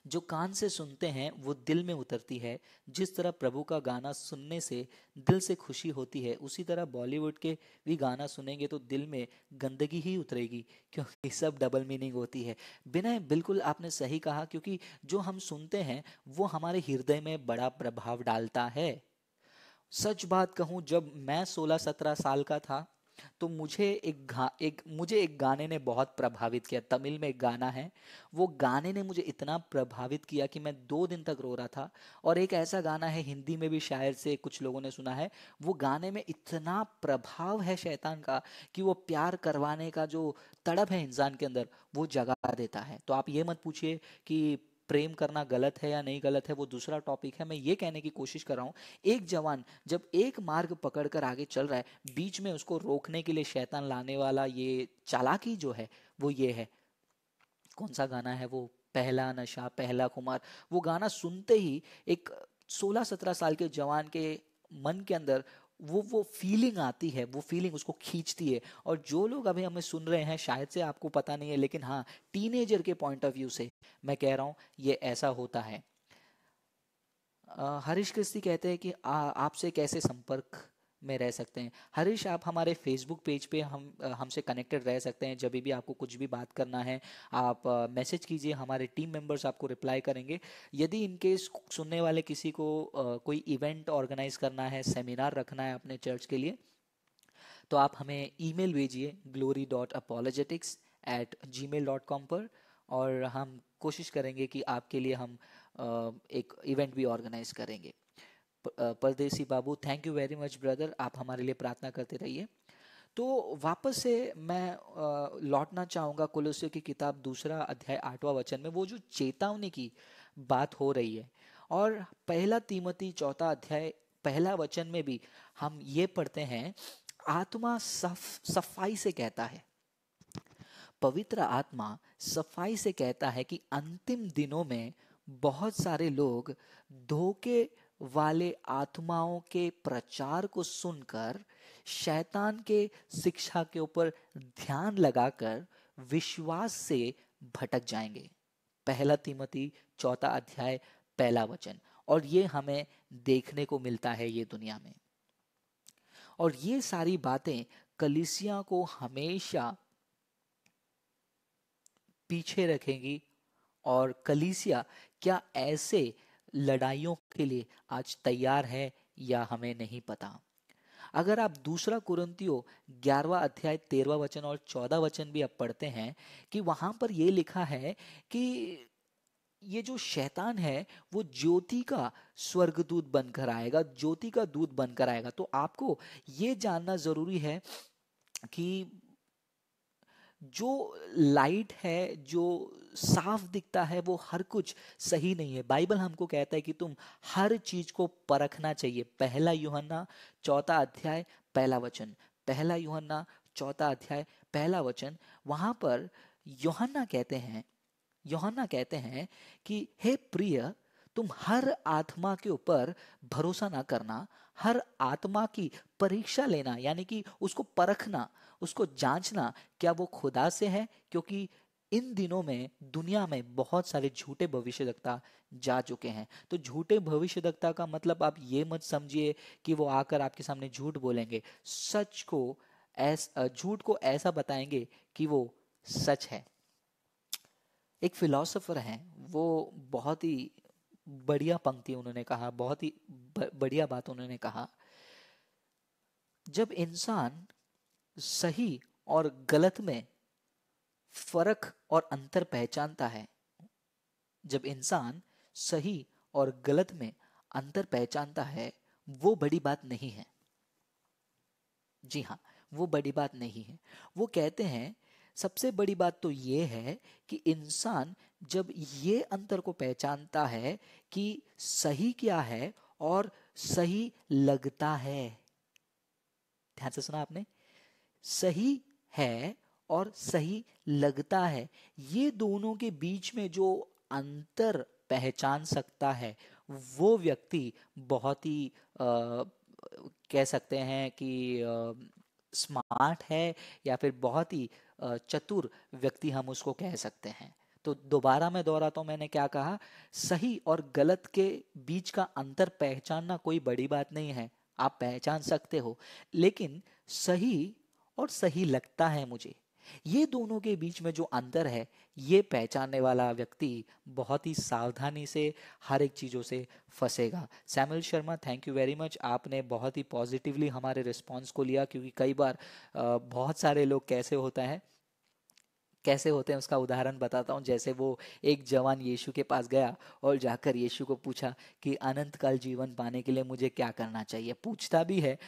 जो कान से सुनते हैं वो दिल में उतरती है। जिस तरह प्रभु का गाना सुनने से दिल से खुशी होती है, उसी तरह बॉलीवुड के भी गाना सुनेंगे तो दिल में गंदगी ही उतरेगी, क्योंकि सब डबल मीनिंग होती है। बिना, बिल्कुल आपने सही कहा, क्योंकि जो हम सुनते हैं वो हमारे हृदय में बड़ा प्रभाव डालता है। सच बात कहूँ, जब मैं 16-17 साल का था तो मुझे एक गाने ने बहुत प्रभावित किया। तमिल में एक गाना है, वो गाने ने मुझे इतना प्रभावित किया कि मैं 2 दिन तक रो रहा था। और एक ऐसा गाना है हिंदी में भी शायद से कुछ लोगों ने सुना है, वो गाने में इतना प्रभाव है शैतान का कि वो प्यार करवाने का जो तड़प है इंसान के अंदर वो जगा देता है। तो आप ये मत पूछिए कि प्रेम करना गलत है या नहीं गलत है, वो दूसरा टॉपिक है। मैं ये कहने की कोशिश कर रहा हूँ, एक जवान जब एक मार्ग पकड़कर आगे चल रहा है, बीच में उसको रोकने के लिए शैतान लाने वाला ये चालाकी जो है वो ये है। कौन सा गाना है वो, पहला नशा पहला खुमार। वो गाना सुनते ही एक 16-17 साल के जवान के मन के अंदर वो फीलिंग आती है, वो फीलिंग उसको खींचती है। और जो लोग अभी हमें सुन रहे हैं शायद से आपको पता नहीं है, लेकिन हाँ, टीनेजर के पॉइंट ऑफ व्यू से मैं कह रहा हूँ ये ऐसा होता है। हरीश कृष्टी कहते हैं कि आपसे कैसे संपर्क में रह सकते हैं। हरीश, आप हमारे फेसबुक पेज पे हमसे कनेक्टेड रह सकते हैं। जब भी आपको कुछ भी बात करना है आप मैसेज कीजिए, हमारे टीम मेंबर्स आपको रिप्लाई करेंगे। यदि इनकेस सुनने वाले किसी को कोई इवेंट ऑर्गेनाइज करना है, सेमिनार रखना है अपने चर्च के लिए, तो आप हमें ईमेल भेजिए glory.apologetics@gmail.com पर, और हम कोशिश करेंगे कि आपके लिए हम एक इवेंट भी ऑर्गेनाइज करेंगे। Pardesi Babu, thank you very much brother, आप हमारे लिए प्रार्थना करते रहिए। तो वापस से मैं लौटना चाहूँगा कुलुस्सियों की किताब दूसरा अध्याय 8वां वचन में, वो जो चेतावनी की बात हो रही है। और पहला तीमोथी चौथा अध्याय पहला वचन में भी हम ये पढ़ते हैं, आत्मा सफाई से कहता है, पवित्र आत्मा सफाई से कहता है कि अंतिम दिनों में बहुत सारे लोग धोखे वाले आत्माओं के प्रचार को सुनकर शैतान के शिक्षा के ऊपर ध्यान लगाकर विश्वास से भटक जाएंगे। पहला तिमोथी चौथा अध्याय पहला वचन। और ये हमें देखने को मिलता है ये दुनिया में। और ये सारी बातें कलीसिया को हमेशा पीछे रखेंगी। और कलीसिया क्या ऐसे लड़ाइयों के लिए आज तैयार है या हमें नहीं पता। अगर आप दूसरा कुरिन्थियों 11वां अध्याय 13वां वचन और 14 वचन भी आप पढ़ते हैं कि वहां पर यह लिखा है कि ये जो शैतान है वो ज्योति का स्वर्गदूत बनकर आएगा, ज्योति का दूत बनकर आएगा। तो आपको ये जानना जरूरी है कि जो लाइट है, जो साफ दिखता है, वो हर कुछ सही नहीं है। बाइबल हमको कहता है कि तुम हर चीज को परखना चाहिए। पहला यूहन्ना चौथा अध्याय पहला वचन, पहला यूहन्ना चौथा अध्याय पहला वचन। वहां पर यूहन्ना कहते हैं कि हे प्रिय, तुम हर आत्मा के ऊपर भरोसा ना करना, हर आत्मा की परीक्षा लेना, यानी कि उसको परखना, उसको जांचना क्या वो खुदा से है, क्योंकि इन दिनों में दुनिया में बहुत सारे झूठे भविष्यद्वक्ता जा चुके हैं। तो झूठे भविष्यद्वक्ता का मतलब आप ये मत समझिए कि वो आकर आपके सामने झूठ बोलेंगे। झूठ को ऐसा बताएंगे कि वो सच है। एक फिलोसोफर हैं, वो बहुत ही बढ़िया पंक्ति उन्होंने कहा, बहुत ही बढ़िया बात उन्होंने कहा। जब इंसान सही और गलत में फर्क और अंतर पहचानता है, जब इंसान सही और गलत में अंतर पहचानता है, वो बड़ी बात नहीं है। जी हाँ, वो बड़ी बात नहीं है। वो कहते हैं सबसे बड़ी बात तो ये है कि इंसान जब ये अंतर को पहचानता है कि सही क्या है और सही लगता है। ध्यान से सुना आपने, सही है और सही लगता है। ये दोनों के बीच में जो अंतर पहचान सकता है, वो व्यक्ति बहुत ही कह सकते हैं कि स्मार्ट है, या फिर बहुत ही चतुर व्यक्ति हम उसको कह सकते हैं। तो दोबारा मैं दोहराता हूं, मैंने क्या कहा, सही और गलत के बीच का अंतर पहचानना कोई बड़ी बात नहीं है, आप पहचान सकते हो। लेकिन सही और सही लगता है मुझे, ये दोनों के बीच में जो अंतर है, ये पहचानने वाला व्यक्ति बहुत ही सावधानी से हर एक चीज़ों से फंसेगा। Samuel Sharma, thank you very much, आपने बहुत ही पॉजिटिवली हमारे रिस्पांस को लिया। क्योंकि कई बार बहुत सारे लोग कैसे होते हैं उसका उदाहरण बताता हूँ। जैसे वो एक जवान यीशु के पास गया और जाकर यीशु को पूछा कि अनंत काल जीवन पाने के लिए मुझे क्या करना चाहिए, पूछता भी है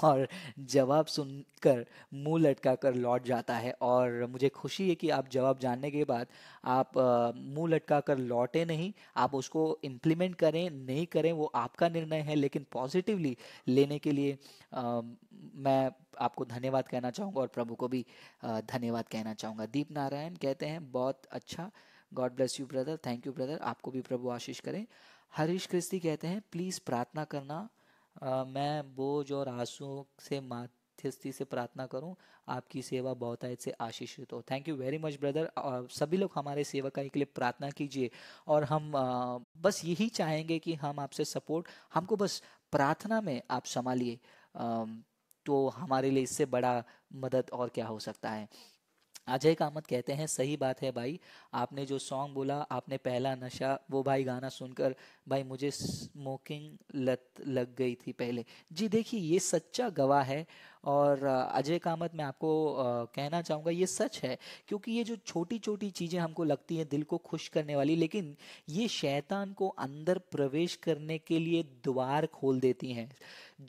और जवाब सुनकर मुंह लटका कर लौट जाता है। और मुझे खुशी है कि आप जवाब जानने के बाद आप मुंह लटका कर लौटे नहीं, आप उसको इम्प्लीमेंट करें नहीं करें वो आपका निर्णय है, लेकिन पॉजिटिवली लेने के लिए मैं आपको धन्यवाद कहना चाहूँगा और प्रभु को भी धन्यवाद कहना चाहूँगा। दीप नारायण कहते हैं बहुत अच्छा, God bless you brother, thank you brother, आपको भी प्रभु आशीष करें। हरीश क्रिस्ती कहते हैं प्लीज़ प्रार्थना करना, मैं बोझ और आंसू से मध्यस्थी से प्रार्थना करूं, आपकी सेवा बहुतायत से आशीषित हो। Thank you very much brother. सभी लोग हमारे सेवकाई के लिए प्रार्थना कीजिए। और हम बस यही चाहेंगे कि हम आपसे सपोर्ट, हमको बस प्रार्थना में आप संभालिए, तो हमारे लिए इससे बड़ा मदद और क्या हो सकता है। अजय कामत कहते हैं सही बात है भाई, आपने जो सॉन्ग बोला, आपने पहला नशा, वो भाई गाना सुनकर भाई मुझे स्मोकिंग लत लग गई थी पहले। जी देखिए, ये सच्चा गवाह है। और अजय कामत, मैं आपको कहना चाहूँगा ये सच है। क्योंकि ये जो छोटी छोटी चीज़ें हमको लगती हैं दिल को खुश करने वाली, लेकिन ये शैतान को अंदर प्रवेश करने के लिए द्वार खोल देती हैं।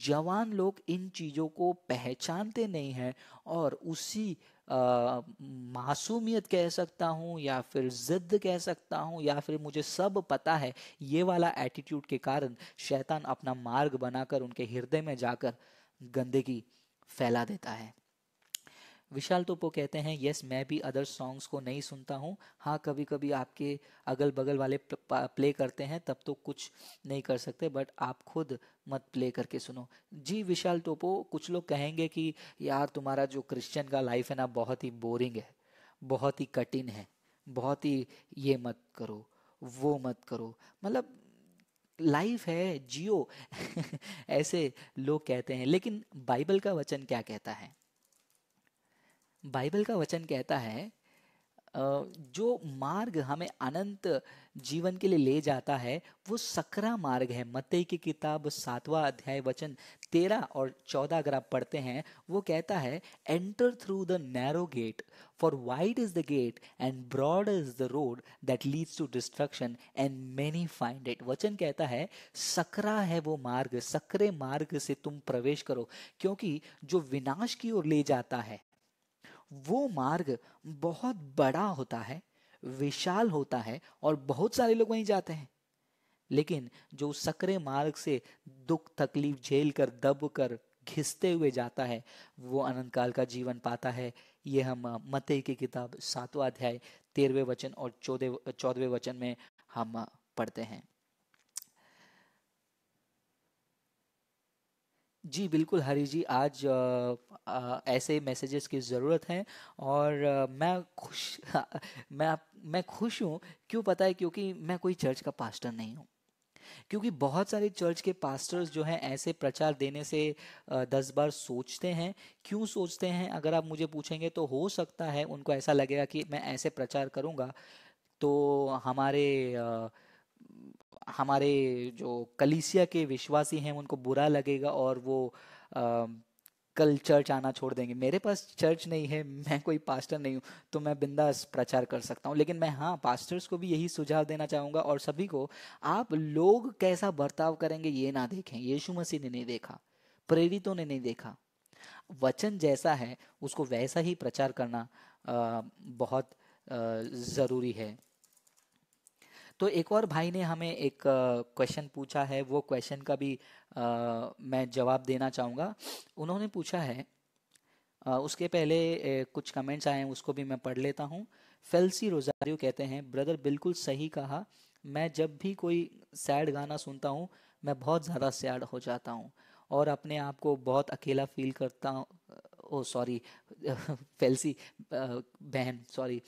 जवान लोग इन चीज़ों को पहचानते नहीं हैं और उसी मासूमियत कह सकता हूँ या फिर जिद कह सकता हूँ या फिर मुझे सब पता है, ये वाला एटीट्यूड के कारण शैतान अपना मार्ग बनाकर उनके हृदय में जाकर गंदगी फैला देता है। विशाल तोपो कहते हैं, यस मैं भी अदर सॉन्ग्स को नहीं सुनता हूँ। हाँ, कभी कभी आपके अगल बगल वाले प्ले करते हैं तब तो कुछ नहीं कर सकते, बट आप खुद मत प्ले करके सुनो। जी विशाल तोपो, कुछ लोग कहेंगे कि यार तुम्हारा जो क्रिश्चियन का लाइफ है ना बहुत ही बोरिंग है, बहुत ही कठिन है, बहुत ही ये मत करो, वो मत करो, मतलब लाइफ है जियो। ऐसे लोग कहते हैं, लेकिन बाइबल का वचन क्या कहता है? बाइबल का वचन कहता है जो मार्ग हमें अनंत जीवन के लिए ले जाता है वो सकरा मार्ग है। मत्ती की किताब 7वां अध्याय वचन 13 और 14 अगर आप पढ़ते हैं, वो कहता है, enter through the narrow gate, for wide is the gate and broad is the road that leads to destruction and many find it. वचन कहता है सकरा है वो मार्ग, सकरे मार्ग से तुम प्रवेश करो, क्योंकि जो विनाश की ओर ले जाता है वो मार्ग बहुत बड़ा होता है, विशाल होता है और बहुत सारे लोग वहीं जाते हैं। लेकिन जो सकरे मार्ग से दुख तकलीफ झेल कर दब कर घिसते हुए जाता है वो अनंत काल का जीवन पाता है। ये हम मत्ती की किताब 7वां अध्याय 13वें वचन और 14वें वचन में हम पढ़ते हैं। जी बिल्कुल हरी जी, आज ऐसे मैसेजेस की ज़रूरत है। और मैं खुश मैं खुश हूँ। क्यों पता है? क्योंकि मैं कोई चर्च का पास्टर नहीं हूँ। क्योंकि बहुत सारे चर्च के पास्टर्स जो हैं ऐसे प्रचार देने से 10 बार सोचते हैं। क्यों सोचते हैं अगर आप मुझे पूछेंगे तो हो सकता है उनको ऐसा लगेगा कि मैं ऐसे प्रचार करूँगा तो हमारे जो कलीसिया के विश्वासी हैं उनको बुरा लगेगा और वो अ, कल चर्च आना छोड़ देंगे। मेरे पास चर्च नहीं है, मैं कोई पास्टर नहीं हूँ, तो मैं बिंदास प्रचार कर सकता हूँ। लेकिन मैं हाँ पास्टर्स को भी यही सुझाव देना चाहूँगा और सभी को, आप लोग कैसा बर्ताव करेंगे ये ना देखें। यीशु मसीह ने नहीं देखा, प्रेरितों ने नहीं देखा, वचन जैसा है उसको वैसा ही प्रचार करना बहुत ज़रूरी है। तो एक और भाई ने हमें एक क्वेश्चन पूछा है, वो क्वेश्चन का भी मैं जवाब देना चाहूँगा। उन्होंने पूछा है, उसके पहले कुछ कमेंट्स आए हैं उसको भी मैं पढ़ लेता हूँ। फेल्सी रोजारियो कहते हैं, ब्रदर बिल्कुल सही कहा, मैं जब भी कोई सैड गाना सुनता हूँ मैं बहुत ज़्यादा सैड हो जाता हूँ और अपने आप को बहुत अकेला फील करता हूँ। ओ सॉरी, फेल्सी बहन सॉरी,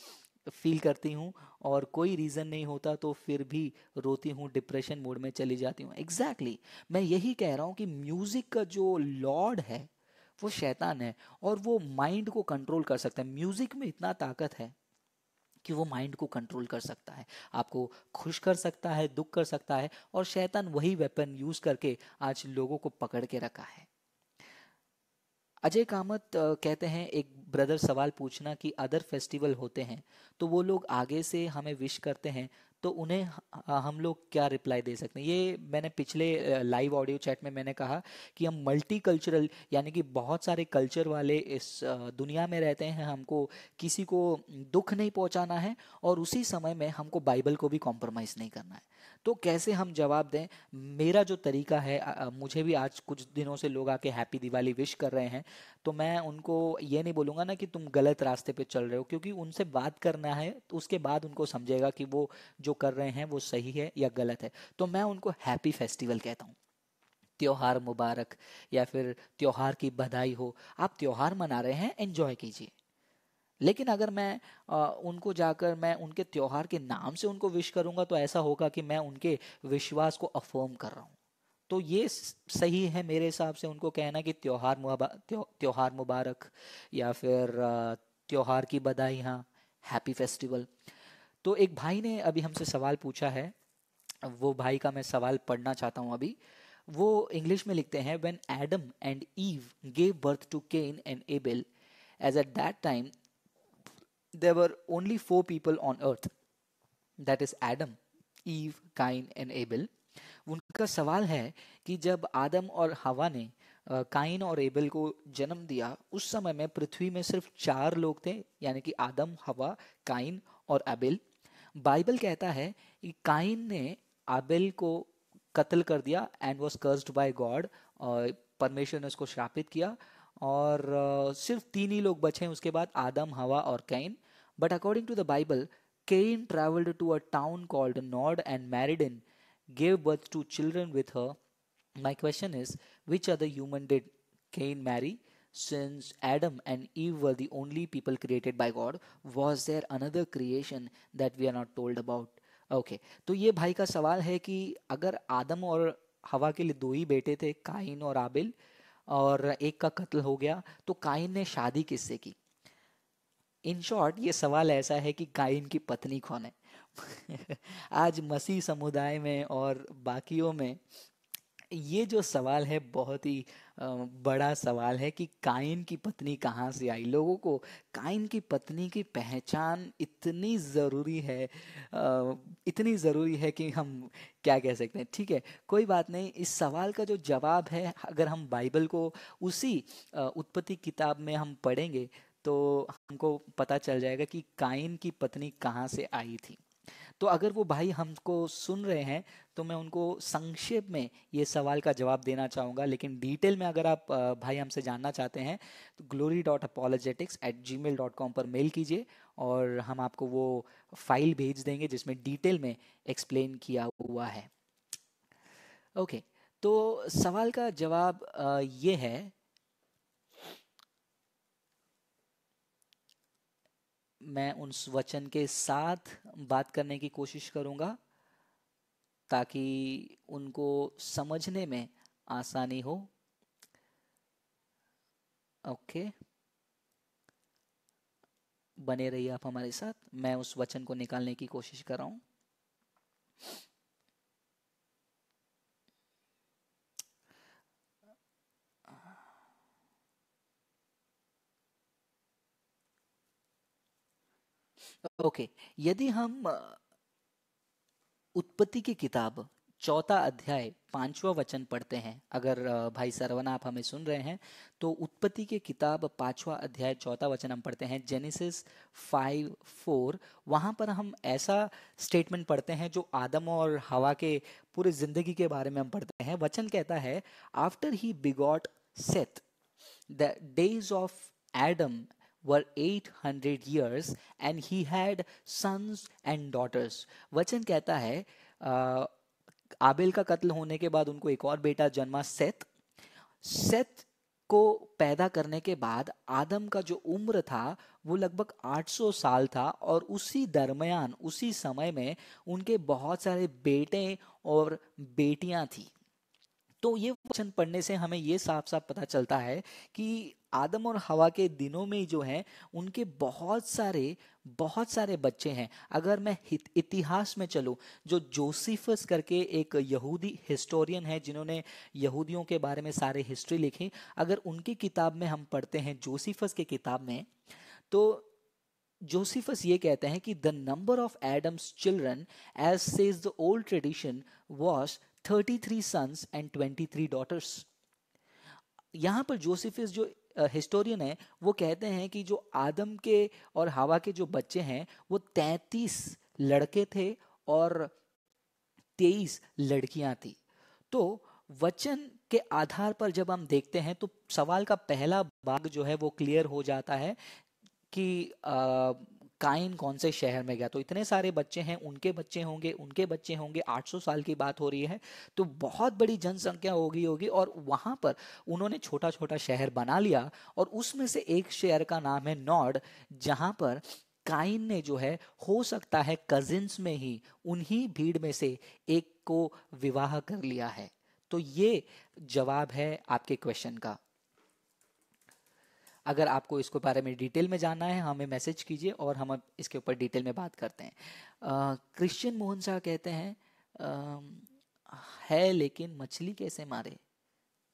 फील करती हूँ और कोई रीज़न नहीं होता तो फिर भी रोती हूँ, डिप्रेशन मोड में चली जाती हूँ। Exactly exactly. मैं यही कह रहा हूँ कि म्यूज़िक का जो लॉर्ड है वो शैतान है और वो माइंड को कंट्रोल कर सकता है। म्यूज़िक में इतना ताकत है कि वो माइंड को कंट्रोल कर सकता है, आपको खुश कर सकता है, दुख कर सकता है, और शैतान वही वेपन यूज़ करके आज लोगों को पकड़ के रखा है। अजय कामत कहते हैं, एक ब्रदर सवाल पूछना कि अदर फेस्टिवल होते हैं तो वो लोग आगे से हमें विश करते हैं तो उन्हें हम लोग क्या रिप्लाई दे सकते हैं? ये मैंने पिछले लाइव ऑडियो चैट में मैंने कहा कि हम मल्टी कल्चरल यानी कि बहुत सारे कल्चर वाले इस दुनिया में रहते हैं। हमको किसी को दुख नहीं पहुंचाना है और उसी समय में हमको बाइबल को भी कॉम्प्रोमाइज़ नहीं करना है। तो कैसे हम जवाब दें? मेरा जो तरीका है, मुझे भी आज कुछ दिनों से लोग आके हैप्पी दिवाली विश कर रहे हैं, तो मैं उनको ये नहीं बोलूँगा ना कि तुम गलत रास्ते पे चल रहे हो, क्योंकि उनसे बात करना है तो उसके बाद उनको समझेगा कि वो जो कर रहे हैं वो सही है या गलत है। तो मैं उनको हैप्पी फेस्टिवल कहता हूँ, त्योहार मुबारक, या फिर त्योहार की बधाई हो। आप त्योहार मना रहे हैं, एंजॉय कीजिए। लेकिन अगर मैं उनको जाकर मैं उनके त्योहार के नाम से उनको विश करूंगा तो ऐसा होगा कि मैं उनके विश्वास को अफर्म कर रहा हूँ। तो ये सही है मेरे हिसाब से उनको कहना कि त्योहार मुबारक, या फिर त्योहार की बधाई, हाँ, हैप्पी फेस्टिवल। तो एक भाई ने अभी हमसे सवाल पूछा है, वो भाई का मैं सवाल पढ़ना चाहता हूँ अभी। वो इंग्लिश में लिखते हैं, when Adam and Eve gave birth to Cain and Abel, as at that time there were only four people on earth, that is Adam, Eve, Cain and Abel। उनका सवाल है कि जब आदम और हवा ने काइन और एबेल को जन्म दिया, उस समय में पृथ्वी में सिर्फ 4 लोग थे, यानी कि आदम, हवा, काइन और एबेल। बाइबल कहता है कि काइन ने आबेल को कत्ल कर दिया and was cursed by God, और परमेश्वर ने उसको श्रापित किया। और सिर्फ 3 ही लोग बचे हैं उसके बाद, आदम, हवा और Cain. But according to the Bible, Cain travelled to a town called Nod and married in, gave birth to children with her. My question is, which other human did Cain marry? Since Adam and Eve were the only people created by God, was there another creation that we are not told about? Okay, तो ये भाई का सवाल है कि अगर आदम और हवा के लिए 2 ही बेटे थे, काइन और आबिल, और एक का कत्ल हो गया, तो काइन ने शादी किससे की? इन शॉर्ट ये सवाल ऐसा है कि काइन की पत्नी कौन है? आज मसीह समुदाय में और बाकियों में ये जो सवाल है बहुत ही बड़ा सवाल है कि काइन की पत्नी कहाँ से आई। लोगों को काइन की पत्नी की पहचान इतनी ज़रूरी है, इतनी ज़रूरी है कि हम क्या कह सकते हैं। ठीक है, कोई बात नहीं। इस सवाल का जो जवाब है, अगर हम बाइबल को उसी उत्पत्ति किताब में हम पढ़ेंगे तो हमको पता चल जाएगा कि काइन की पत्नी कहाँ से आई थी। तो अगर वो भाई हमको सुन रहे हैं तो मैं उनको संक्षेप में ये सवाल का जवाब देना चाहूँगा, लेकिन डिटेल में अगर आप भाई हमसे जानना चाहते हैं तो glory.apologetics@gmail.com पर मेल कीजिए, और हम आपको वो फाइल भेज देंगे जिसमें डिटेल में एक्सप्लेन किया हुआ है। ओके, तो सवाल का जवाब ये है, मैं उस वचन के साथ बात करने की कोशिश करूँगा ताकि उनको समझने में आसानी हो। ओके, बने रहिए आप हमारे साथ, मैं उस वचन को निकालने की कोशिश कर रहा हूँ। ओके, यदि हम उत्पत्ति की किताब 4 अध्याय 5वां वचन पढ़ते हैं, अगर भाई सरवना आप हमें सुन रहे हैं तो उत्पत्ति की किताब 5वां अध्याय 4वां वचन हम पढ़ते हैं, जेनेसिस 5:4। वहाँ पर हम ऐसा स्टेटमेंट पढ़ते हैं जो आदम और हवा के पूरे जिंदगी के बारे में हम पढ़ते हैं। वचन कहता है, after he bigot Seth the days of Adam were 800 years and he had sons and daughters. वचन कहता है आबेल का कत्ल होने के बाद उनको एक और बेटा जन्मा, सेथ। सेथ को पैदा करने के बाद आदम का जो उम्र था वो लगभग 800 साल था, और उसी दरमियान उसी समय में उनके बहुत सारे बेटे और बेटियां थी। तो ये वचन पढ़ने से हमें ये साफ साफ पता चलता है कि आदम और हवा के दिनों में जो है उनके बहुत सारे बच्चे हैं। अगर मैं इतिहास में चलूं, जो जोसिफस करके एक यहूदी हिस्टोरियन है जिन्होंने यहूदियों के बारे में सारे हिस्ट्री लिखी, अगर उनकी किताब में हम पढ़ते हैं, जोसिफस की किताब में, तो जोसिफस ये कहते हैं कि the number of Adam's children as says the old tradition was 33 sons and 23 daughters. यहाँ पर जोसेफस जो हिस्टोरियन है वो कहते हैं कि जो आदम के और हवा के जो बच्चे हैं वो 33 लड़के थे और 23 लड़कियां थी। तो वचन के आधार पर जब हम देखते हैं तो सवाल का पहला भाग जो है वो क्लियर हो जाता है कि काइन कौन से शहर में गया। तो इतने सारे बच्चे हैं, उनके बच्चे होंगे, उनके बच्चे होंगे, 800 साल की बात हो रही है, तो बहुत बड़ी जनसंख्या होगी होगी और वहां पर उन्होंने छोटा छोटा शहर बना लिया, और उसमें से एक शहर का नाम है नॉड, जहां पर काइन ने जो है, हो सकता है कजिन्स में ही उन्हीं भीड़ में से एक को विवाह कर लिया है। तो ये जवाब है आपके क्वेश्चन का। अगर आपको इसके बारे में डिटेल में जानना है हमें मैसेज कीजिए और हम अब इसके ऊपर डिटेल में बात करते हैं। क्रिश्चियन मोहन शाह कहते हैं, है लेकिन मछली कैसे मारे?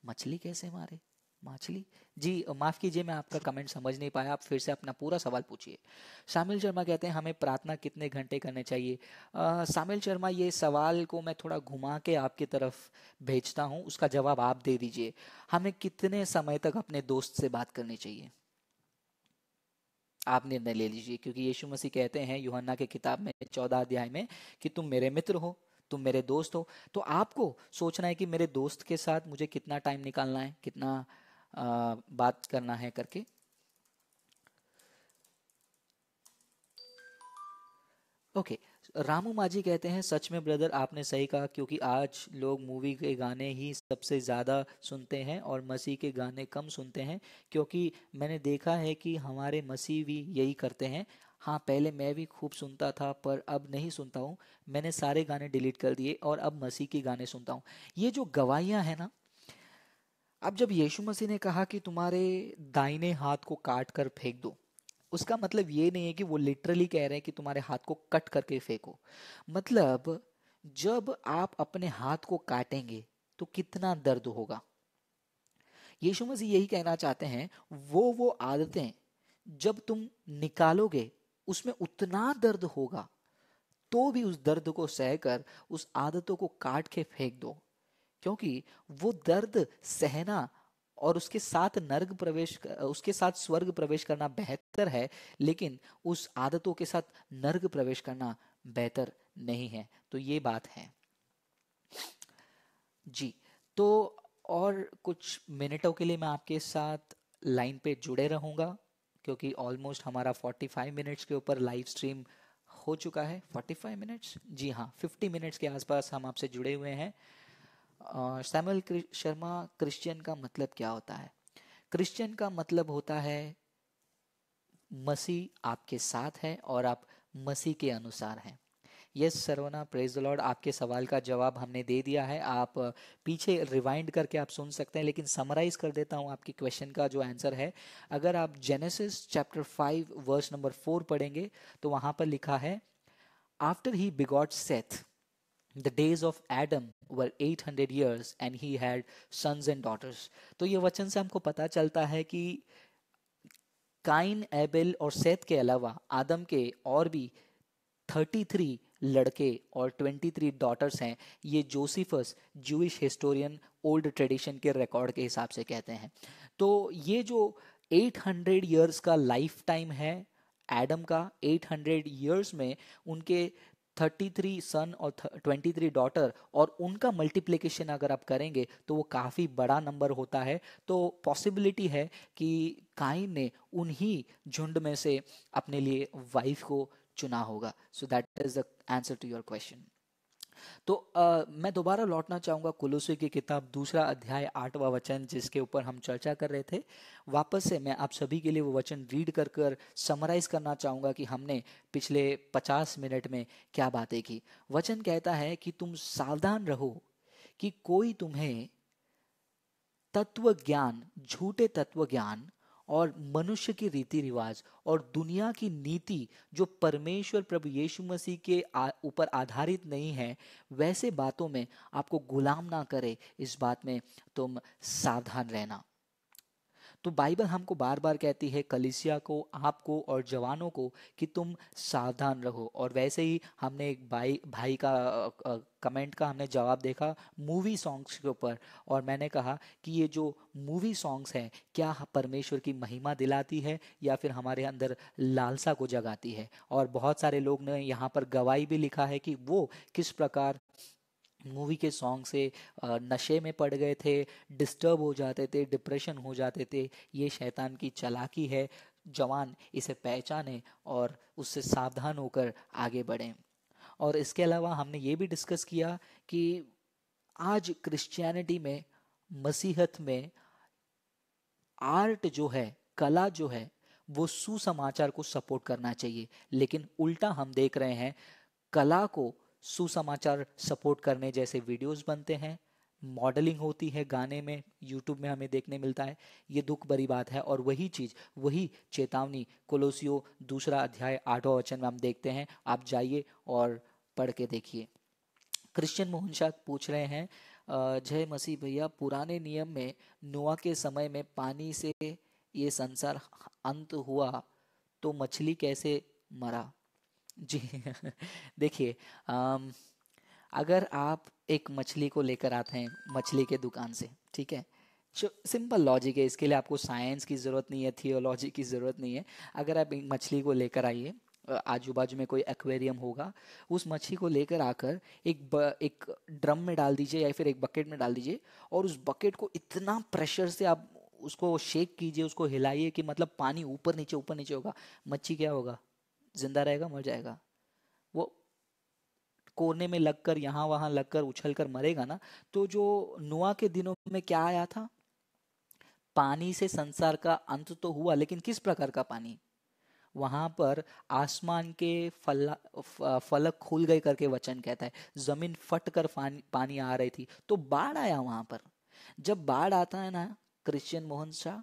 मछली कैसे मारे? मछली। जी माफ कीजिए, मैं आपका कमेंट समझ नहीं पाया, आप फिर से अपना पूरा सवाल पूछिए। शामिल शर्मा कहते हैं हमें प्रार्थना कितने घंटे करने चाहिए। शामिल शर्मा, ये सवाल को मैं थोड़ा घुमा के आपकी तरफ भेजता हूँ, उसका जवाब आप दे दीजिए। हमें कितने समय तक अपने दोस्त से बात करनी चाहिए, आप निर्णय ले लीजिए, क्योंकि यीशु मसीह कहते हैं यूहन्ना के किताब में 14 अध्याय में कि तुम मेरे मित्र हो, तुम मेरे दोस्त हो। तो आपको सोचना है कि मेरे दोस्त के साथ मुझे कितना टाइम निकालना है, कितना बात करना है करके। ओके। रामू माझी कहते हैं सच में ब्रदर आपने सही कहा, क्योंकि आज लोग मूवी के गाने ही सबसे ज़्यादा सुनते हैं और मसीह के गाने कम सुनते हैं, क्योंकि मैंने देखा है कि हमारे मसीह भी यही करते हैं। हाँ, पहले मैं भी खूब सुनता था पर अब नहीं सुनता हूँ। मैंने सारे गाने डिलीट कर दिए और अब मसीह के गाने सुनता हूँ। ये जो गवाहियाँ हैं ना, अब जब यीशु मसीह ने कहा कि तुम्हारे दाहिने हाथ को काट कर फेंक दो, उसका मतलब ये नहीं है कि वो लिटरली कह रहे हैं कि तुम्हारे हाथ को कट करके फेंको। मतलब जब आप अपने हाथ को काटेंगे तो कितना दर्द होगा। यीशु मसीह यही कहना चाहते हैं, वो आदतें जब तुम निकालोगे उसमें उतना दर्द होगा, तो भी उस दर्द को सहकर उस आदतों को काट के फेंक दो, क्योंकि वो दर्द सहना और उसके साथ स्वर्ग प्रवेश करना बेहतर है, लेकिन उस आदतों के साथ नर्क प्रवेश करना बेहतर नहीं है। तो ये बात है। जी। तो और कुछ मिनटों के लिए मैं आपके साथ लाइन पे जुड़े रहूंगा, क्योंकि ऑलमोस्ट हमारा 45 मिनट्स के ऊपर लाइव स्ट्रीम हो चुका है। 45 मिनट्स, जी हाँ, 50 मिनट्स के आसपास हम आपसे जुड़े हुए हैं। सैमुअल शर्मा, क्रिश्चियन का मतलब क्या होता है? क्रिश्चियन का मतलब होता है मसीह आपके साथ है और आप मसीह के अनुसार हैं। Yes Saravana, praise the Lord. आपके सवाल का जवाब हमने दे दिया है। आप पीछे रिवाइंड करके आप सुन सकते हैं, लेकिन समराइज कर देता हूं आपके क्वेश्चन का जो आंसर है। अगर आप जेनेसिस चैप्टर 5 वर्स नंबर 4 पढ़ेंगे तो वहां पर लिखा है, after he bigot Seth the days of Adam were 800 years and he had sons and daughters। तो ये वचन से हमको पता चलता है कि काइन, एबेल और सेत के अलावा आदम के और भी 33 लड़के और 23 डॉटर्स हैं। ये जोसिफस जूइश हिस्टोरियन ओल्ड ट्रेडिशन के रिकॉर्ड के हिसाब से कहते हैं। तो ये जो 800 ईयर्स का लाइफ टाइम है एडम का, 800 ईयर्स में उनके 33 सन और 23 डॉटर, और उनका मल्टीप्लिकेशन अगर आप करेंगे तो वो काफ़ी बड़ा नंबर होता है। तो पॉसिबिलिटी है कि काइन ने उन्हीं झुंड में से अपने लिए वाइफ को चुना होगा। So that is the answer to your question. तो मैं दोबारा लौटना चाहूंगा कुलुसी की किताब 2 अध्याय 8वां वचन, जिसके ऊपर हम चर्चा कर रहे थे। वापस से मैं आप सभी के लिए वो वचन रीड कर कर समराइज करना चाहूंगा कि हमने पिछले 50 मिनट में क्या बातें की। वचन कहता है कि तुम सावधान रहो कि कोई तुम्हें तत्व ज्ञान, झूठे तत्व ज्ञान और मनुष्य की रीति रिवाज और दुनिया की नीति जो परमेश्वर प्रभु यीशु मसीह के ऊपर आधारित नहीं है, वैसे बातों में आपको गुलाम ना करे। इस बात में तुम सावधान रहना। तो बाइबल हमको बार बार कहती है, कलीसिया को, आपको और जवानों को, कि तुम सावधान रहो। और वैसे ही हमने एक भाई भाई का कमेंट का हमने जवाब देखा मूवी सॉन्ग्स के ऊपर, और मैंने कहा कि ये जो मूवी सॉन्ग्स हैं, क्या परमेश्वर की महिमा दिलाती है या फिर हमारे अंदर लालसा को जगाती है। और बहुत सारे लोग ने यहाँ पर गवाही भी लिखा है कि वो किस प्रकार मूवी के सॉन्ग से नशे में पड़ गए थे, डिस्टर्ब हो जाते थे, डिप्रेशन हो जाते थे। ये शैतान की चालाकी है। जवान इसे पहचाने और उससे सावधान होकर आगे बढ़ें। और इसके अलावा हमने ये भी डिस्कस किया कि आज क्रिश्चियनिटी में, मसीहत में, आर्ट जो है, कला जो है, वो सुसमाचार को सपोर्ट करना चाहिए। लेकिन उल्टा हम देख रहे हैं, कला को सुसमाचार सपोर्ट करने जैसे वीडियोस बनते हैं, मॉडलिंग होती है गाने में, यूट्यूब में हमें देखने मिलता है। ये दुख भरी बात है। और वही चीज़, वही चेतावनी कोलोसियो 2 अध्याय 8वां वचन में हम देखते हैं। आप जाइए और पढ़ के देखिए। क्रिश्चियन मोहन शाह पूछ रहे हैं, जय मसीह भैया, पुराने नियम में नोआ के समय में पानी से ये संसार अंत हुआ, तो मछली कैसे मरा? जी देखिए, अम, अगर आप एक मछली को लेकर आते हैं मछली के दुकान से, ठीक है, जो सिंपल लॉजिक है, इसके लिए आपको साइंस की ज़रूरत नहीं है, थियोलॉजी की ज़रूरत नहीं है। अगर आप एक मछली को लेकर आइए, आजू बाजू में कोई एक्वेरियम होगा, उस मछली को लेकर आकर एक ड्रम में डाल दीजिए या फिर एक बकेट में डाल दीजिए, और उस बकेट को इतना प्रेशर से आप उसको शेक कीजिए, उसको हिलाइए कि मतलब पानी ऊपर नीचे होगा। मच्छी क्या होगा? जिंदा रहेगा, मर जाएगा? वो कोने में लगकर, यहाँ वहां लगकर, उछल कर मरेगा ना। तो जो नोआ के दिनों में क्या आया था, पानी से संसार का अंत तो हुआ, लेकिन किस प्रकार का पानी? वहां पर आसमान के फलक खुल गए करके वचन कहता है, जमीन फट कर पानी आ रही थी, तो बाढ़ आया वहां पर। जब बाढ़ आता है ना, क्रिश्चियन मोहन शाह,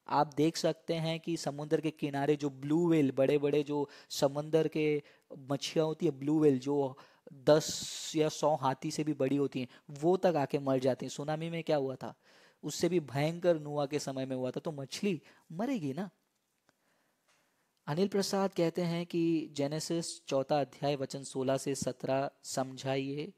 आप देख सकते हैं कि समुद्र के किनारे जो ब्लू व्हेल, बड़े बड़े जो समंदर के मछलियां होती है, ब्लू व्हेल जो 10 या 100 हाथी से भी बड़ी होती हैं, वो तक आके मर जाती हैं। सुनामी में क्या हुआ था? उससे भी भयंकर नुआ के समय में हुआ था। तो मछली मरेगी ना। अनिल प्रसाद कहते हैं कि जेनेसिस 4 अध्याय वचन 16 से 17 समझाइए।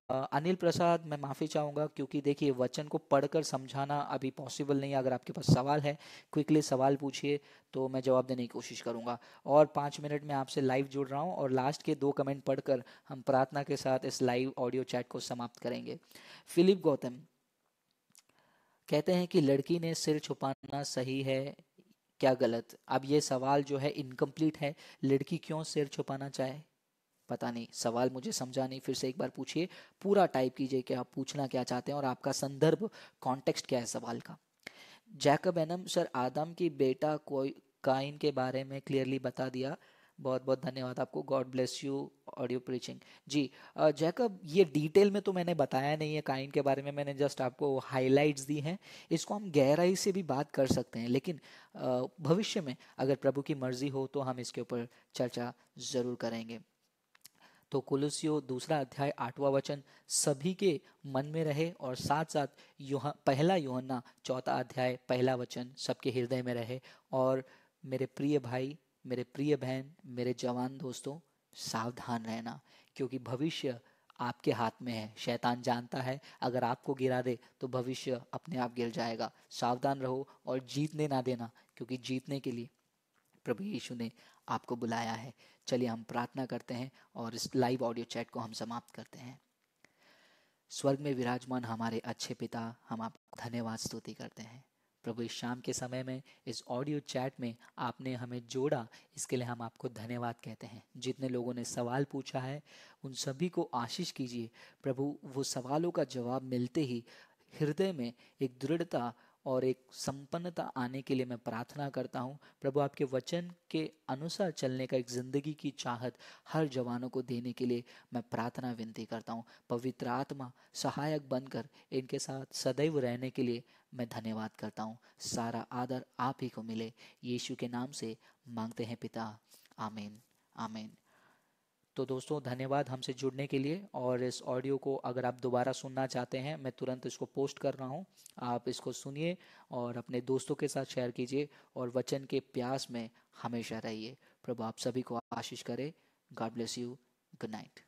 अनिल प्रसाद, मैं माफ़ी चाहूँगा, क्योंकि देखिए वचन को पढ़कर समझाना अभी पॉसिबल नहीं है। अगर आपके पास सवाल है, क्विकली सवाल पूछिए, तो मैं जवाब देने की कोशिश करूँगा। और 5 मिनट में आपसे लाइव जुड़ रहा हूँ, और लास्ट के 2 कमेंट पढ़कर हम प्रार्थना के साथ इस लाइव ऑडियो चैट को समाप्त करेंगे। फिलिप गौतम कहते हैं कि लड़की ने सिर छुपाना सही है क्या गलत? अब ये सवाल जो है इनकम्प्लीट है। लड़की क्यों सिर छुपाना चाहे? पता नहीं, सवाल मुझे समझा नहीं, फिर से एक बार पूछिए। पूरा टाइप कीजिए कि आप पूछना क्या चाहते हैं और आपका संदर्भ, कॉन्टेक्स्ट क्या है सवाल का। जैकब एनम सर, आदम की बेटा कोई काइन के बारे में क्लियरली बता दिया। बहुत बहुत धन्यवाद आपको, God bless you. Audio preaching. जी, जैकब, ये डिटेल में तो मैंने बताया नहीं है काइन के बारे में, मैंने जस्ट आपको हाइलाइट्स दी हैं। इसको हम गहराई से भी बात कर सकते हैं, लेकिन भविष्य में अगर प्रभु की मर्जी हो तो हम इसके ऊपर चर्चा ज़रूर करेंगे। तो कुलुस्सियों 2 अध्याय 8वां वचन सभी के मन में रहे, और साथ साथ पहला यूहन्ना 4 अध्याय 1 वचन सबके हृदय में रहे। और मेरे प्रिय भाई, मेरे प्रिय बहन, मेरे जवान दोस्तों, सावधान रहना, क्योंकि भविष्य आपके हाथ में है। शैतान जानता है अगर आपको गिरा दे तो भविष्य अपने आप गिर जाएगा। सावधान रहो और जीतने ना देना, क्योंकि जीतने के लिए प्रभु यीशु ने आपको बुलाया है। चलिए हम प्रार्थना करते हैं और इस लाइव ऑडियो चैट को हम समाप्त करते हैं। स्वर्ग में विराजमान हमारे अच्छे पिता, हम आपको धन्यवाद स्तुति करते हैं प्रभु, इस शाम के समय में इस ऑडियो चैट में आपने हमें जोड़ा, इसके लिए हम आपको धन्यवाद कहते हैं। जितने लोगों ने सवाल पूछा है उन सभी को आशीष कीजिए प्रभु। वो सवालों का जवाब मिलते ही हृदय में एक दृढ़ता और एक संपन्नता आने के लिए मैं प्रार्थना करता हूँ प्रभु। आपके वचन के अनुसार चलने का एक ज़िंदगी की चाहत हर जवानों को देने के लिए मैं प्रार्थना विनती करता हूँ। पवित्र आत्मा सहायक बनकर इनके साथ सदैव रहने के लिए मैं धन्यवाद करता हूँ। सारा आदर आप ही को मिले, यीशु के नाम से मांगते हैं पिता, आमीन, आमीन। तो दोस्तों, धन्यवाद हमसे जुड़ने के लिए। और इस ऑडियो को अगर आप दोबारा सुनना चाहते हैं, मैं तुरंत इसको पोस्ट कर रहा हूँ, आप इसको सुनिए और अपने दोस्तों के साथ शेयर कीजिए, और वचन के प्यास में हमेशा रहिए। प्रभु आप सभी को आशीष करे। God bless you. Good night.